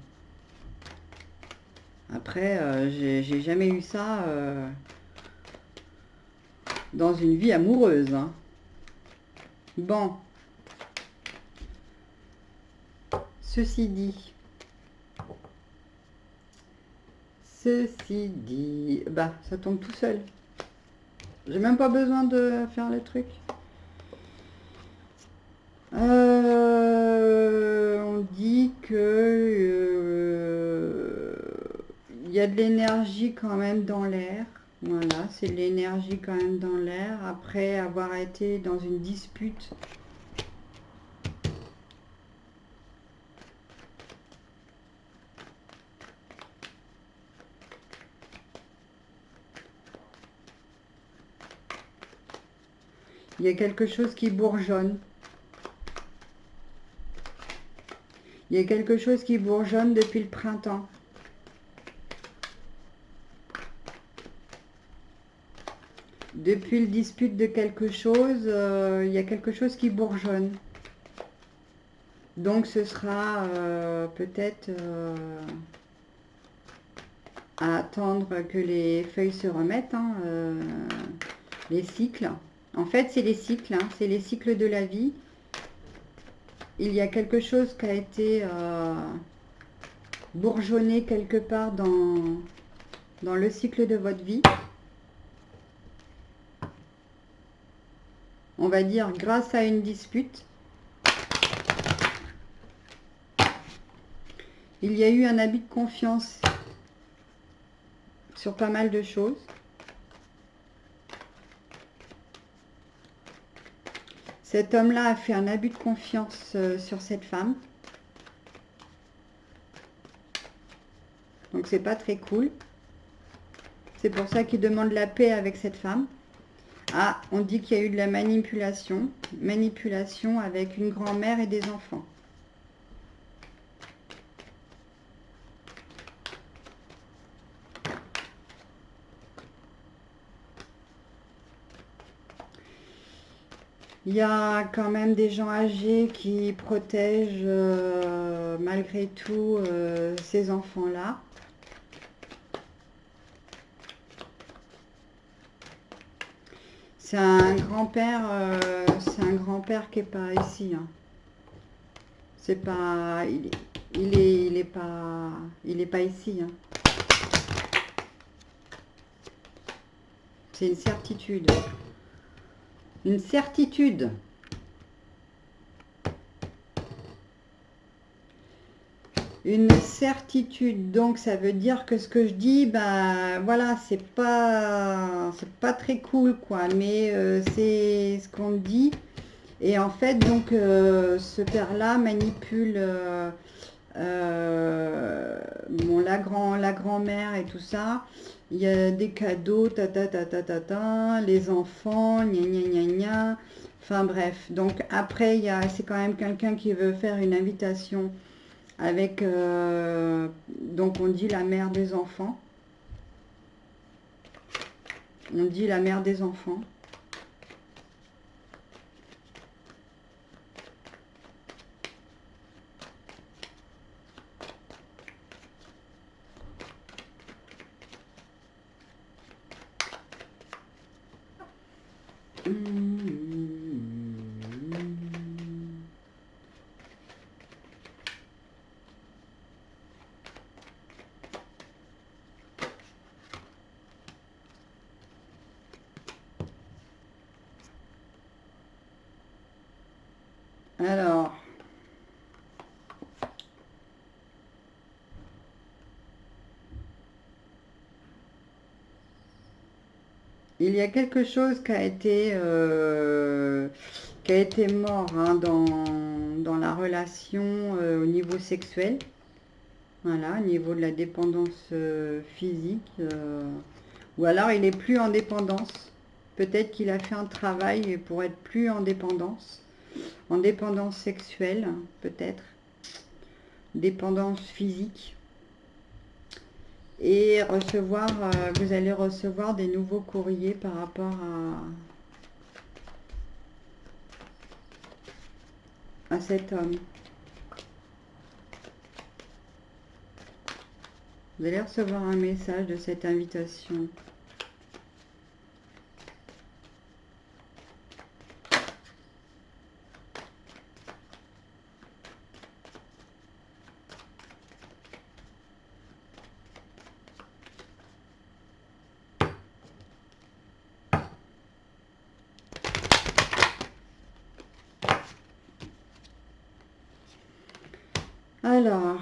après, j'ai jamais eu ça dans une vie amoureuse, hein. Bon, ceci dit, bah, ça tombe tout seul. J'ai même pas besoin de faire le truc. On dit que il y a de l'énergie quand même dans l'air. Voilà, c'est de l'énergie quand même dans l'air. Après avoir été dans une dispute. Il y a quelque chose qui bourgeonne. Il y a quelque chose qui bourgeonne depuis le printemps. Depuis le dispute de quelque chose, il y a quelque chose qui bourgeonne. Donc ce sera peut-être à attendre que les feuilles se remettent, hein, les cycles. En fait, c'est les cycles, hein, c'est les cycles de la vie. Il y a quelque chose qui a été bourgeonné quelque part dans le cycle de votre vie. On va dire grâce à une dispute. Il y a eu un abus de confiance sur pas mal de choses. Cet homme-là a fait un abus de confiance sur cette femme. Donc c'est pas très cool. C'est pour ça qu'il demande la paix avec cette femme. Ah, on dit qu'il y a eu de la manipulation. Manipulation avec une grand-mère et des enfants. Il y a quand même des gens âgés qui protègent malgré tout ces enfants-là. C'est un grand-père qui est pas ici, hein. C'est pas, il est pas ici, hein. C'est une certitude. Une certitude. Une certitude. Donc ça veut dire que ce que je dis, ben voilà, c'est pas très cool, quoi. Mais c'est ce qu'on dit. Et en fait, donc ce père-là manipule bon, la grand-mère et tout ça. Il y a des cadeaux, les enfants, gna gna gna gna. Enfin bref. Donc après, c'est quand même quelqu'un qui veut faire une invitation avec, donc on dit la mère des enfants. On dit la mère des enfants. Alors, il y a quelque chose qui a été mort hein, dans la relation au niveau sexuel. Voilà, au niveau de la dépendance physique. Ou alors il est plus en dépendance. Peut-être qu'il a fait un travail pour être plus en dépendance. En dépendance sexuelle, peut-être. Dépendance physique. Et recevoir, vous allez recevoir des nouveaux courriers par rapport à cet homme. Vous allez recevoir un message de cette invitation. Alors,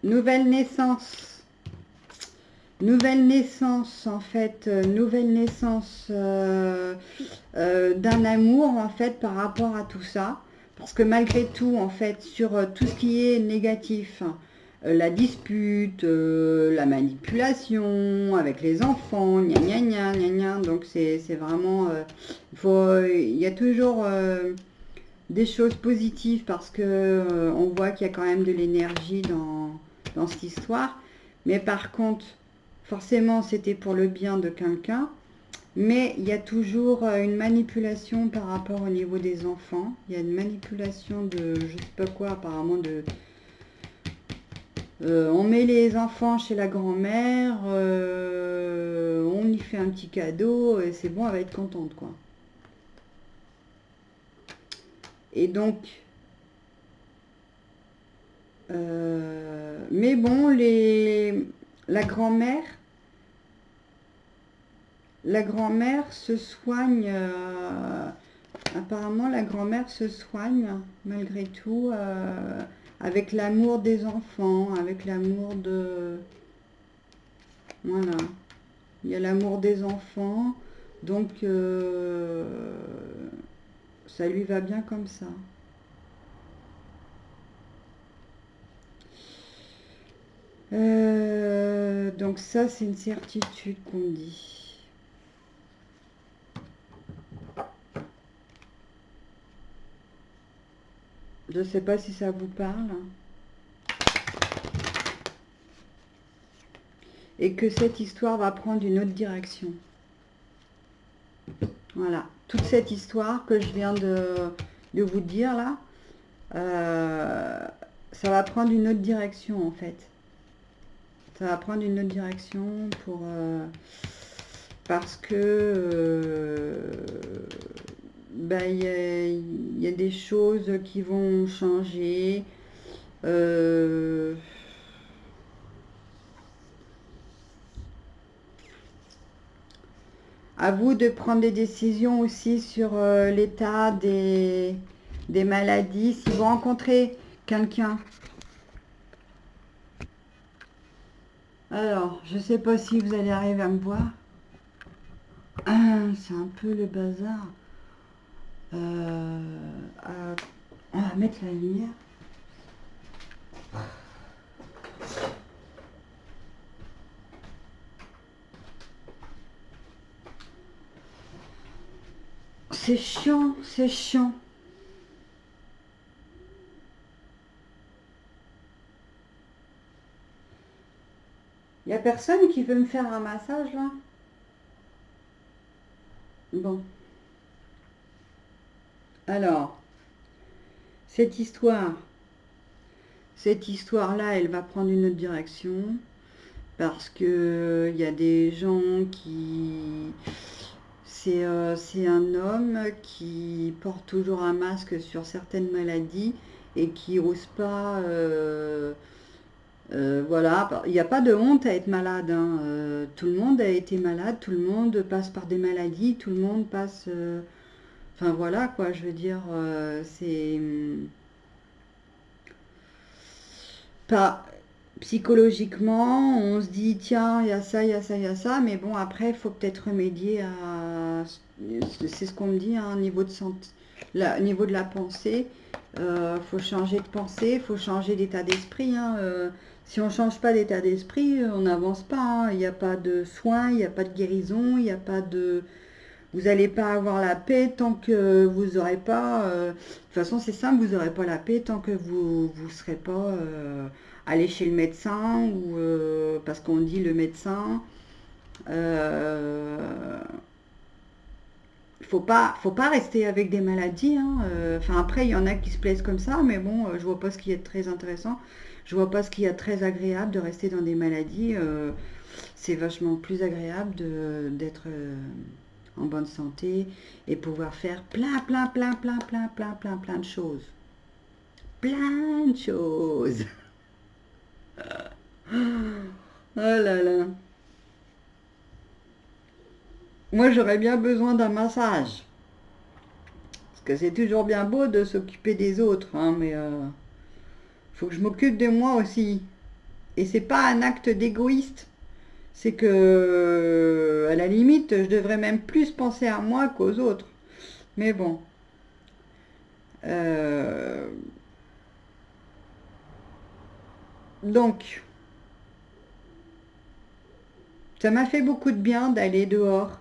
nouvelle naissance. Nouvelle naissance, en fait, nouvelle naissance d'un amour, en fait, par rapport à tout ça. Parce que malgré tout, en fait, sur tout ce qui est négatif, la dispute, la manipulation avec les enfants, gna gna gna gna gna, donc c'est vraiment, il y a toujours des choses positives parce que on voit qu'il y a quand même de l'énergie dans cette histoire. Mais par contre, forcément, c'était pour le bien de quelqu'un. Mais il y a toujours une manipulation par rapport au niveau des enfants. Il y a une manipulation de, je sais pas quoi, apparemment de... on met les enfants chez la grand-mère, on y fait un petit cadeau, et c'est bon, elle va être contente, quoi. Et donc, mais bon, la grand-mère, la grand-mère se soigne, apparemment la grand-mère se soigne malgré tout avec l'amour des enfants, avec l'amour de... Voilà, il y a l'amour des enfants, donc ça lui va bien comme ça. Donc ça, c'est une certitude qu'on me dit. Je ne sais pas si ça vous parle. Et que cette histoire va prendre une autre direction. Voilà. Toute cette histoire que je viens de vous dire là, ça va prendre une autre direction en fait. Ça va prendre une autre direction pour... parce que... ben, il y a des choses qui vont changer. À vous de prendre des décisions aussi sur l'état des maladies. Si vous rencontrez quelqu'un, alors je ne sais pas si vous allez arriver à me voir. C'est un peu le bazar. On va mettre la lumière. C'est chiant, c'est chiant. Il n'y a personne qui veut me faire un massage là? Bon. Alors, cette histoire-là, elle va prendre une autre direction parce que il y a des gens qui... c'est un homme qui porte toujours un masque sur certaines maladies et qui n'ose pas. Voilà, il n'y a pas de honte à être malade, hein. Tout le monde a été malade, tout le monde passe par des maladies, tout le monde passe. Enfin voilà quoi, je veux dire, c'est pas psychologiquement, on se dit tiens, il y a ça, il y a ça, il y a ça, mais bon après, il faut peut-être remédier à. C'est ce qu'on me dit, hein, au niveau de santé, au niveau de la pensée. Faut changer de pensée, faut changer d'état d'esprit, hein. Si on change pas d'état d'esprit, on n'avance pas, hein. Il n'y a pas de soins, il n'y a pas de guérison, il n'y a pas de. Vous n'allez pas avoir la paix tant que vous n'aurez pas. De toute façon, c'est simple, vous n'aurez pas la paix tant que vous ne serez pas allé chez le médecin ou parce qu'on dit le médecin. Euh, faut pas rester avec des maladies, hein. Enfin, après, il y en a qui se plaisent comme ça, mais bon, je vois pas ce qui est très intéressant. Je vois pas ce qui est très agréable de rester dans des maladies. C'est vachement plus agréable d'être en bonne santé et pouvoir faire plein, plein, plein, plein, plein, plein, plein, plein de choses. Plein de choses. Oh là là. Moi, j'aurais bien besoin d'un massage. Parce que c'est toujours bien beau de s'occuper des autres, hein, mais faut que je m'occupe de moi aussi. Et c'est pas un acte d'égoïste. C'est que, à la limite, je devrais même plus penser à moi qu'aux autres. Mais bon. Euh, donc, ça m'a fait beaucoup de bien d'aller dehors.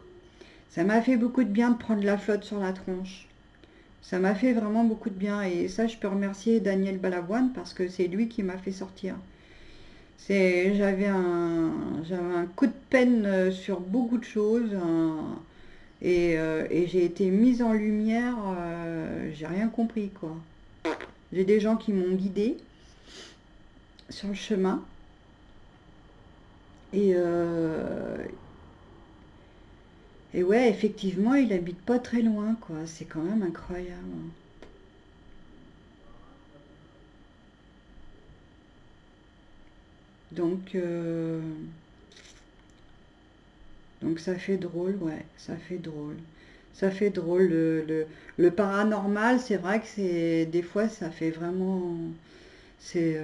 Ça m'a fait beaucoup de bien de prendre la flotte sur la tronche. Ça m'a fait vraiment beaucoup de bien. Et ça, je peux remercier Daniel Balavoine parce que c'est lui qui m'a fait sortir. J'avais un coup de peine sur beaucoup de choses, et j'ai été mise en lumière. J'ai rien compris quoi. J'ai des gens qui m'ont guidée sur le chemin et, et ouais, effectivement, il habite pas très loin quoi. C'est quand même incroyable. Donc, donc ça fait drôle, ouais, ça fait drôle. Ça fait drôle. Le paranormal, c'est vrai que c'est des fois ça fait vraiment. C'est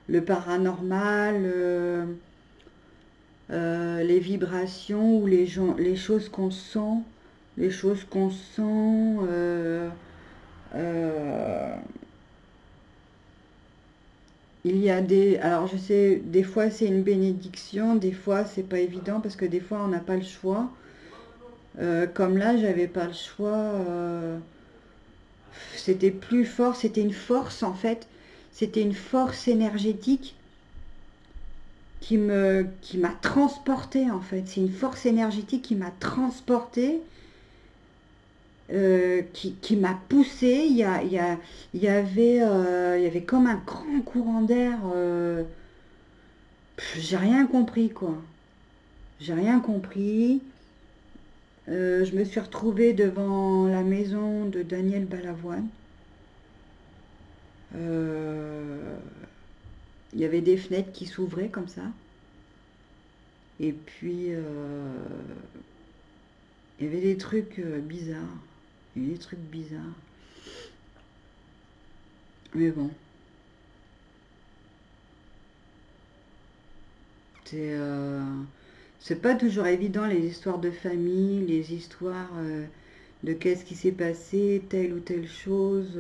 le paranormal, les vibrations ou les choses qu'on sent, les choses qu'on sent. Euh, il y a des, alors je sais, des fois c'est une bénédiction, des fois c'est pas évident parce que des fois on n'a pas le choix. Comme là, j'avais pas le choix. C'était plus fort, c'était une force en fait. C'était une force énergétique qui m'a transporté en fait. C'est une force énergétique qui m'a transporté, qui m'a poussé. Il y avait comme un grand courant d'air. J'ai rien compris quoi. J'ai rien compris. Je me suis retrouvée devant la maison de Daniel Balavoine. Euh, il y avait des fenêtres qui s'ouvraient comme ça. Et puis, il y avait des trucs bizarres. Il y avait des trucs bizarres. Mais bon, c'est euh, c'est pas toujours évident les histoires de famille, les histoires de qu'est-ce qui s'est passé, telle ou telle chose.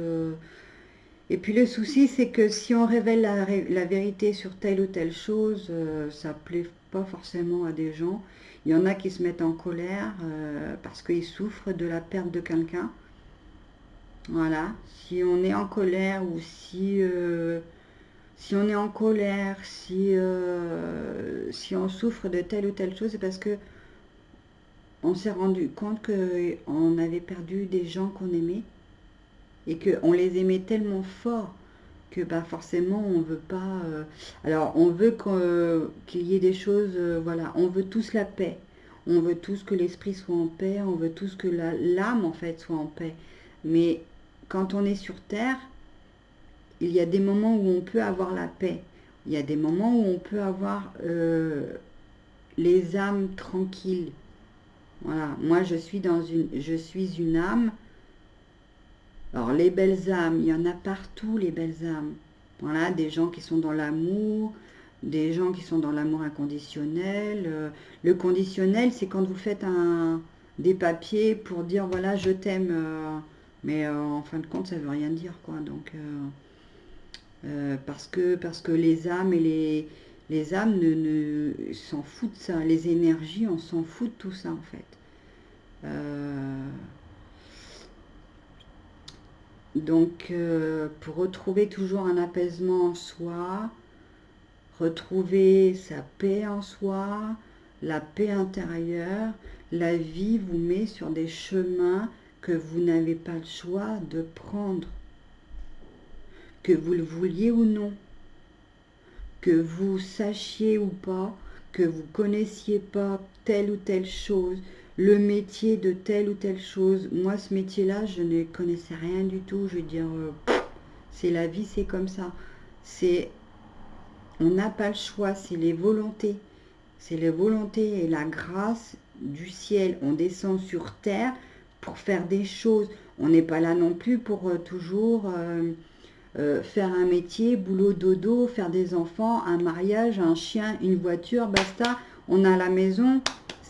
Et puis le souci, c'est que si on révèle la vérité sur telle ou telle chose, ça plaît pas forcément à des gens. Il y en a qui se mettent en colère parce qu'ils souffrent de la perte de quelqu'un. Voilà. Si on est en colère ou si on est en colère, si on souffre de telle ou telle chose, c'est parce que on s'est rendu compte qu'on avait perdu des gens qu'on aimait et qu'on les aimait tellement fort que bah, forcément on veut pas. Alors on veut qu'il y ait des choses, voilà, on veut tous la paix, on veut tous que l'esprit soit en paix, on veut tous que l'âme en fait soit en paix. Mais quand on est sur Terre, il y a des moments où on peut avoir la paix. Il y a des moments où on peut avoir les âmes tranquilles. Voilà, moi je suis une âme. Alors les belles âmes, il y en a partout les belles âmes. Voilà, des gens qui sont dans l'amour, des gens qui sont dans l'amour inconditionnel. Le conditionnel, c'est quand vous faites des papiers pour dire voilà je t'aime, mais en fin de compte ça veut rien dire quoi. Donc parce que les âmes et les âmes s'en foutent de ça. Les énergies, on s'en fout de tout ça en fait. Euh, donc, pour retrouver toujours un apaisement en soi, retrouver sa paix en soi, la paix intérieure, la vie vous met sur des chemins que vous n'avez pas le choix de prendre, que vous le vouliez ou non, que vous sachiez ou pas, que vous connaissiez pas telle ou telle chose, le métier de telle ou telle chose. Moi, ce métier-là, je ne connaissais rien du tout. Je veux dire, c'est la vie, c'est comme ça. C'est, on n'a pas le choix, c'est les volontés. C'est les volontés et la grâce du ciel. On descend sur terre pour faire des choses. On n'est pas là non plus pour toujours faire un métier, boulot, dodo, faire des enfants, un mariage, un chien, une voiture, basta. On a la maison,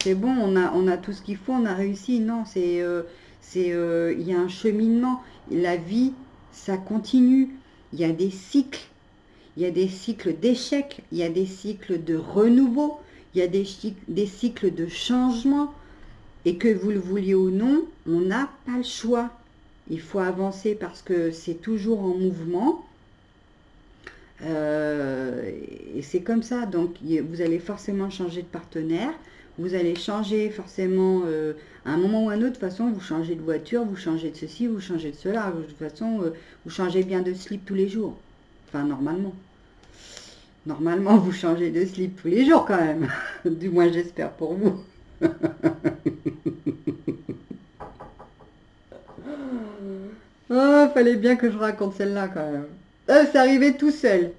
c'est bon, on a tout ce qu'il faut, on a réussi. Non, il y a un cheminement. La vie, ça continue. Il y a des cycles. Il y a des cycles d'échecs, il y a des cycles de renouveau, il y a des cycles de changement. Et que vous le vouliez ou non, on n'a pas le choix. Il faut avancer parce que c'est toujours en mouvement. Euh, et c'est comme ça. Donc, vous allez forcément changer de partenaire. Vous allez changer forcément, à un moment ou à un autre, de toute façon, vous changez de voiture, vous changez de ceci, vous changez de cela. De toute façon, vous changez bien de slip tous les jours. Enfin, normalement. Normalement, vous changez de slip tous les jours quand même. Du moins, j'espère pour vous. Oh, fallait bien que je raconte celle-là quand même. C'est arrivé tout seul.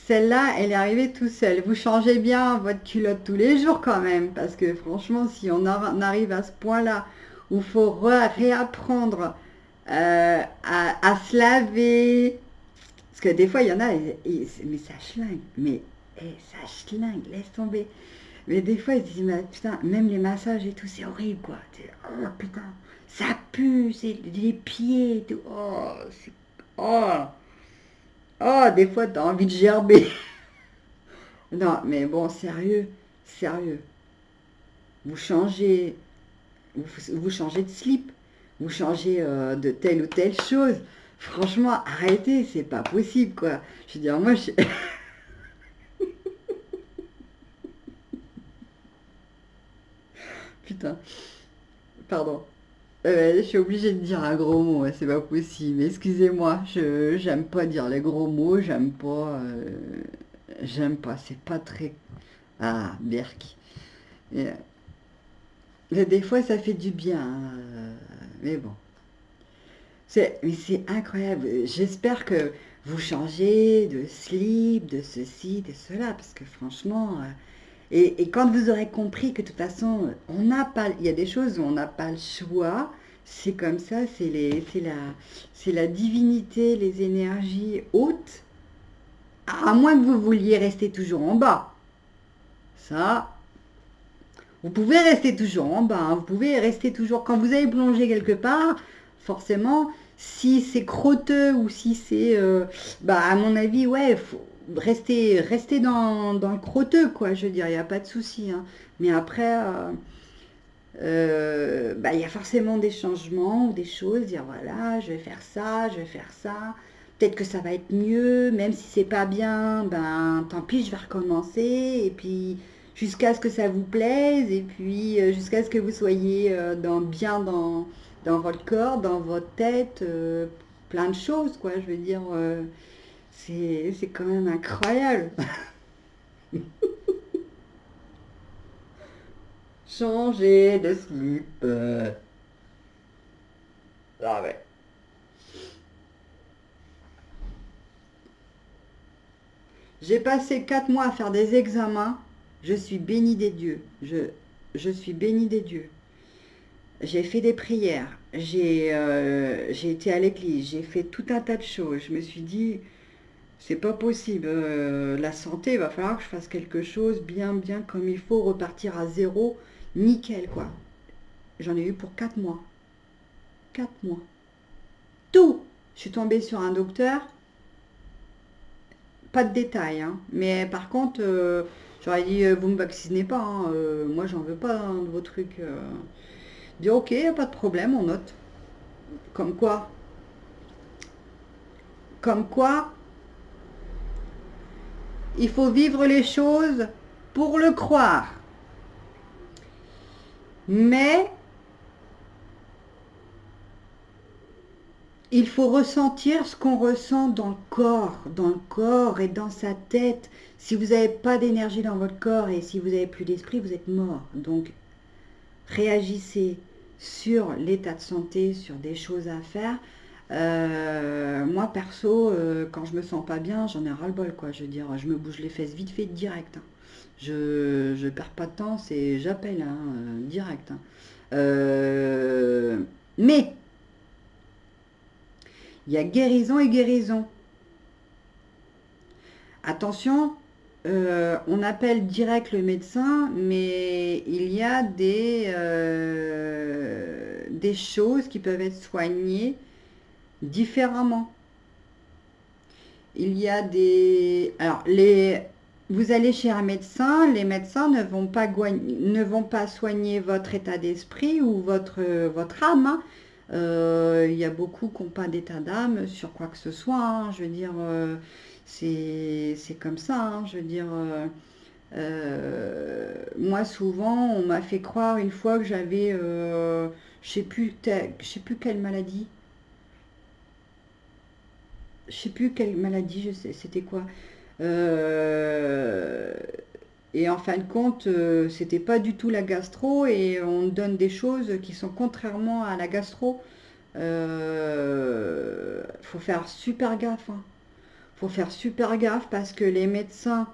Celle-là, elle est arrivée tout seul. Vous changez bien votre culotte tous les jours quand même. Parce que franchement, si on arrive à ce point-là où il faut réapprendre à se laver. Parce que des fois, il y en a, mais ça schlingue. Mais ça schlingue, laisse tomber. Mais des fois, ils se disent, mais putain, même les massages et tout, c'est horrible, quoi. Oh putain, ça pue, c'est les pieds et tout. Oh, oh, des fois, t'as envie de gerber. Non, mais bon, sérieux, sérieux. Vous changez, vous changez de slip, vous changez de telle ou telle chose. Franchement, arrêtez, c'est pas possible, quoi. Je veux dire, moi, putain, pardon. Je suis obligée de dire un gros mot, ouais, c'est pas possible. Excusez-moi, j'aime pas dire les gros mots, j'aime pas, c'est pas très. Ah, berk. Et, des fois, ça fait du bien, hein, mais bon. Mais c'est incroyable. J'espère que vous changez de slip, de ceci, de cela, parce que franchement. Et quand vous aurez compris que de toute façon, on n'a pas, il y a des choses où on n'a pas le choix, c'est comme ça, c'est la divinité, les énergies hautes, à moins que vous vouliez rester toujours en bas. Ça, vous pouvez rester toujours en bas, hein, vous pouvez rester toujours, quand vous allez plonger quelque part, forcément, si c'est crotteux ou si c'est, bah à mon avis, ouais, faut rester dans le crotteux, quoi, je veux dire, il n'y a pas de souci, hein. Mais après, bah, il y a forcément des changements ou des choses, dire voilà, je vais faire ça, je vais faire ça. Peut-être que ça va être mieux, même si c'est pas bien, ben tant pis, je vais recommencer. Et puis jusqu'à ce que ça vous plaise, et puis jusqu'à ce que vous soyez bien dans votre corps, dans votre tête, plein de choses, quoi. Je veux dire, c'est quand même incroyable. Changer de slip. Ah ouais. J'ai passé 4 mois à faire des examens. Je suis bénie des dieux. Je suis bénie des dieux. J'ai fait des prières. J'ai été à l'église. J'ai fait tout un tas de choses. Je me suis dit, c'est pas possible. La santé, il va falloir que je fasse quelque chose bien, bien comme il faut. Repartir à zéro. Nickel, quoi. J'en ai eu pour 4 mois. 4 mois. Tout. Je suis tombée sur un docteur. Pas de détails, hein. Mais par contre, j'aurais dit, vous me vaccinez pas, hein, moi j'en veux pas hein, de vos trucs. Dire ok, pas de problème, on note. Comme quoi, comme quoi, il faut vivre les choses pour le croire. Mais il faut ressentir ce qu'on ressent dans le corps et dans sa tête. Si vous n'avez pas d'énergie dans votre corps et si vous n'avez plus d'esprit, vous êtes mort. Donc réagissez sur l'état de santé, sur des choses à faire. Moi perso, quand je me sens pas bien, j'en ai ras-le-bol quoi. Je veux dire, je me bouge les fesses vite fait direct, hein. Je perds pas de temps, c'est j'appelle hein, direct, hein. Euh, mais il y a guérison et guérison. Attention, on appelle direct le médecin, mais il y a des choses qui peuvent être soignées différemment. Il y a des... Alors, vous allez chez un médecin, les médecins ne vont pas soigner votre état d'esprit ou votre âme, hein. Il y a beaucoup qui n'ont pas d'état d'âme sur quoi que ce soit, hein. Je veux dire, c'est comme ça, hein. Je veux dire, moi souvent, on m'a fait croire une fois que j'avais, je sais plus quelle maladie. Je sais plus quelle maladie, je sais, c'était quoi. Euh, et en fin de compte, c'était pas du tout la gastro et on donne des choses qui sont contrairement à la gastro. Faut faire super gaffe, hein. Faut faire super gaffe parce que les médecins,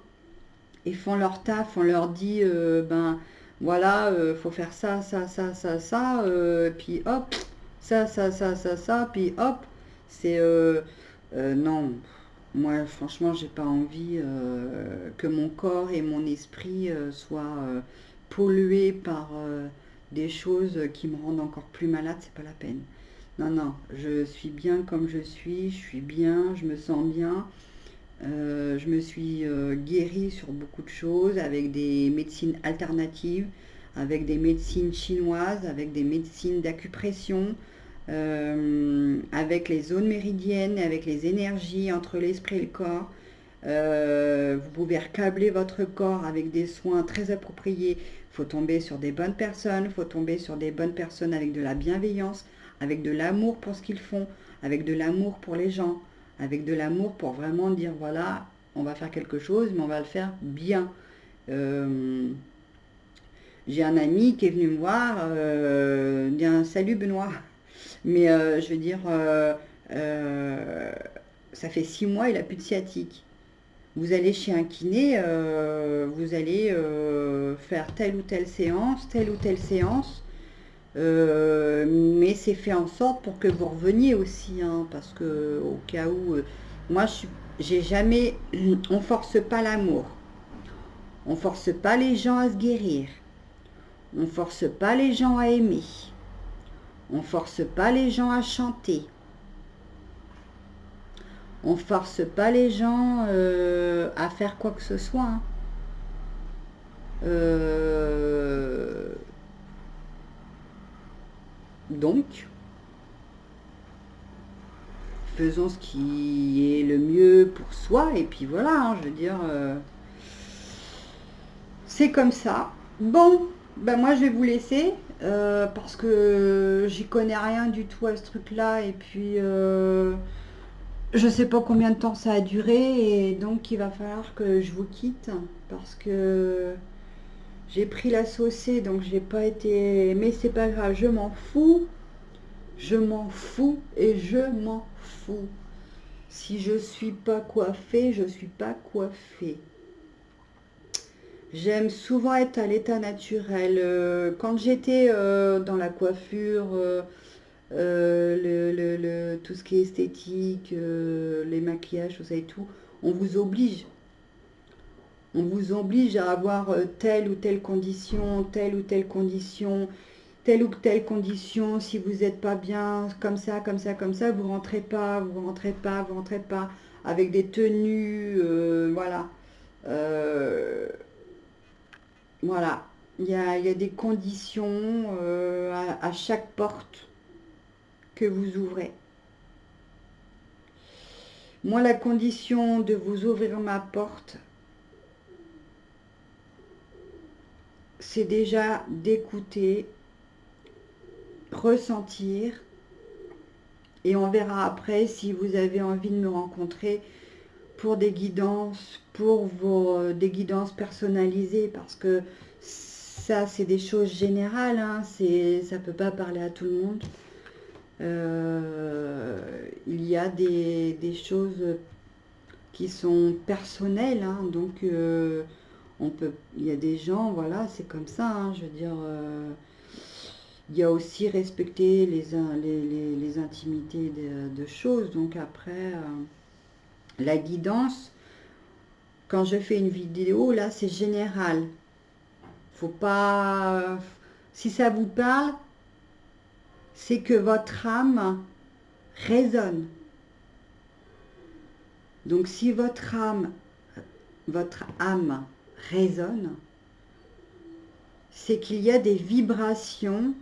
ils font leur taf, on leur dit, ben voilà, faut faire ça, ça, ça, ça, ça, puis hop, ça, puis hop, c'est non, moi franchement j'ai pas envie que mon corps et mon esprit soient pollués par des choses qui me rendent encore plus malade, c'est pas la peine. Non, non, je suis bien comme je suis bien, je me sens bien. Je me suis guérie sur beaucoup de choses avec des médecines alternatives, avec des médecines chinoises, avec des médecines d'acupression, avec les zones méridiennes, avec les énergies entre l'esprit et le corps. Vous pouvez recabler votre corps avec des soins très appropriés. Il faut tomber sur des bonnes personnes, il faut tomber sur des bonnes personnes avec de la bienveillance, avec de l'amour pour ce qu'ils font, avec de l'amour pour les gens, avec de l'amour pour vraiment dire voilà, on va faire quelque chose, mais on va le faire bien. Euh, j'ai un ami qui est venu me voir, dit un salut Benoît, mais je veux dire, euh, ça fait 6 mois, il a plus de sciatique. Vous allez chez un kiné, vous allez faire telle ou telle séance, mais c'est fait en sorte pour que vous reveniez aussi, hein, parce que au cas où, moi j'ai jamais, on force pas l'amour, on force pas les gens à se guérir, on force pas les gens à aimer, on force pas les gens à chanter, on force pas les gens à faire quoi que ce soit, hein. Euh, donc, faisons ce qui est le mieux pour soi, et puis voilà, hein, je veux dire, c'est comme ça. Bon, ben moi je vais vous laisser, parce que j'y connais rien du tout à ce truc-là, et puis je sais pas combien de temps ça a duré, et donc il va falloir que je vous quitte, parce que J'ai pris la saucée, donc j'ai pas été... Mais c'est pas grave, je m'en fous. Je m'en fous et je m'en fous. Si je suis pas coiffée, je suis pas coiffée. J'aime souvent être à l'état naturel. Quand j'étais dans la coiffure, tout ce qui est esthétique, les maquillages, tout ça et tout, on vous oblige. On vous oblige à avoir telle ou telle condition, telle ou telle condition, telle ou telle condition. Si vous n'êtes pas bien, comme ça, comme ça, comme ça, vous rentrez pas, vous rentrez pas, vous rentrez pas, avec des tenues, voilà. Euh, voilà. Il y a des conditions à chaque porte que vous ouvrez. Moi, la condition de vous ouvrir ma porte, c'est déjà d'écouter, ressentir, et on verra après si vous avez envie de me rencontrer pour des guidances, des guidances personnalisées, parce que ça, c'est des choses générales, hein, ça peut pas parler à tout le monde. Il y a des choses qui sont personnelles, hein, donc il y a des gens, voilà, c'est comme ça, hein, je veux dire, il y a aussi respecter les intimités de choses, donc après, la guidance, quand je fais une vidéo, là, c'est général. Faut pas... Si ça vous parle, c'est que votre âme résonne. Donc si votre âme résonne, c'est qu'il y a des vibrations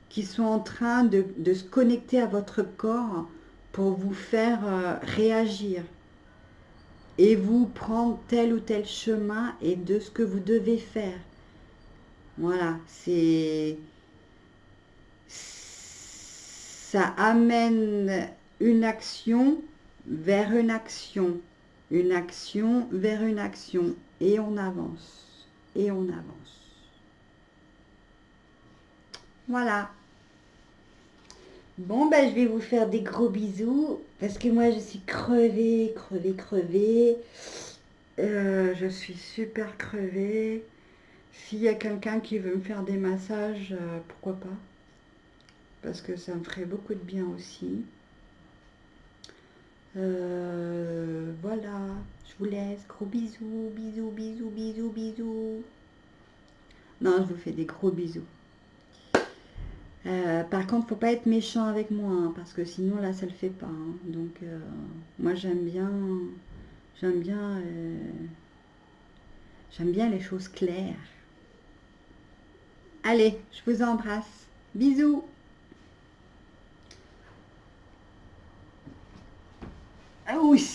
qui sont en train de se connecter à votre corps pour vous faire réagir et vous prendre tel ou tel chemin et de ce que vous devez faire. Voilà, ça amène une action vers une action vers une action, et on avance, et on avance. Voilà. Bon, ben, je vais vous faire des gros bisous, parce que moi, je suis crevée, crevée, crevée. Je suis super crevée. S'il y a quelqu'un qui veut me faire des massages, pourquoi pas? Parce que ça me ferait beaucoup de bien aussi. Voilà, je vous laisse. Gros bisous, bisous, bisous, bisous, bisous. Non, je vous fais des gros bisous. Par contre, faut pas être méchant avec moi, hein, parce que sinon là, ça le fait pas, hein. Donc, moi, j'aime bien, j'aime bien les choses claires. Allez, je vous embrasse. Bisous. Ah oui.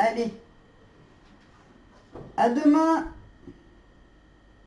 Allez, à demain.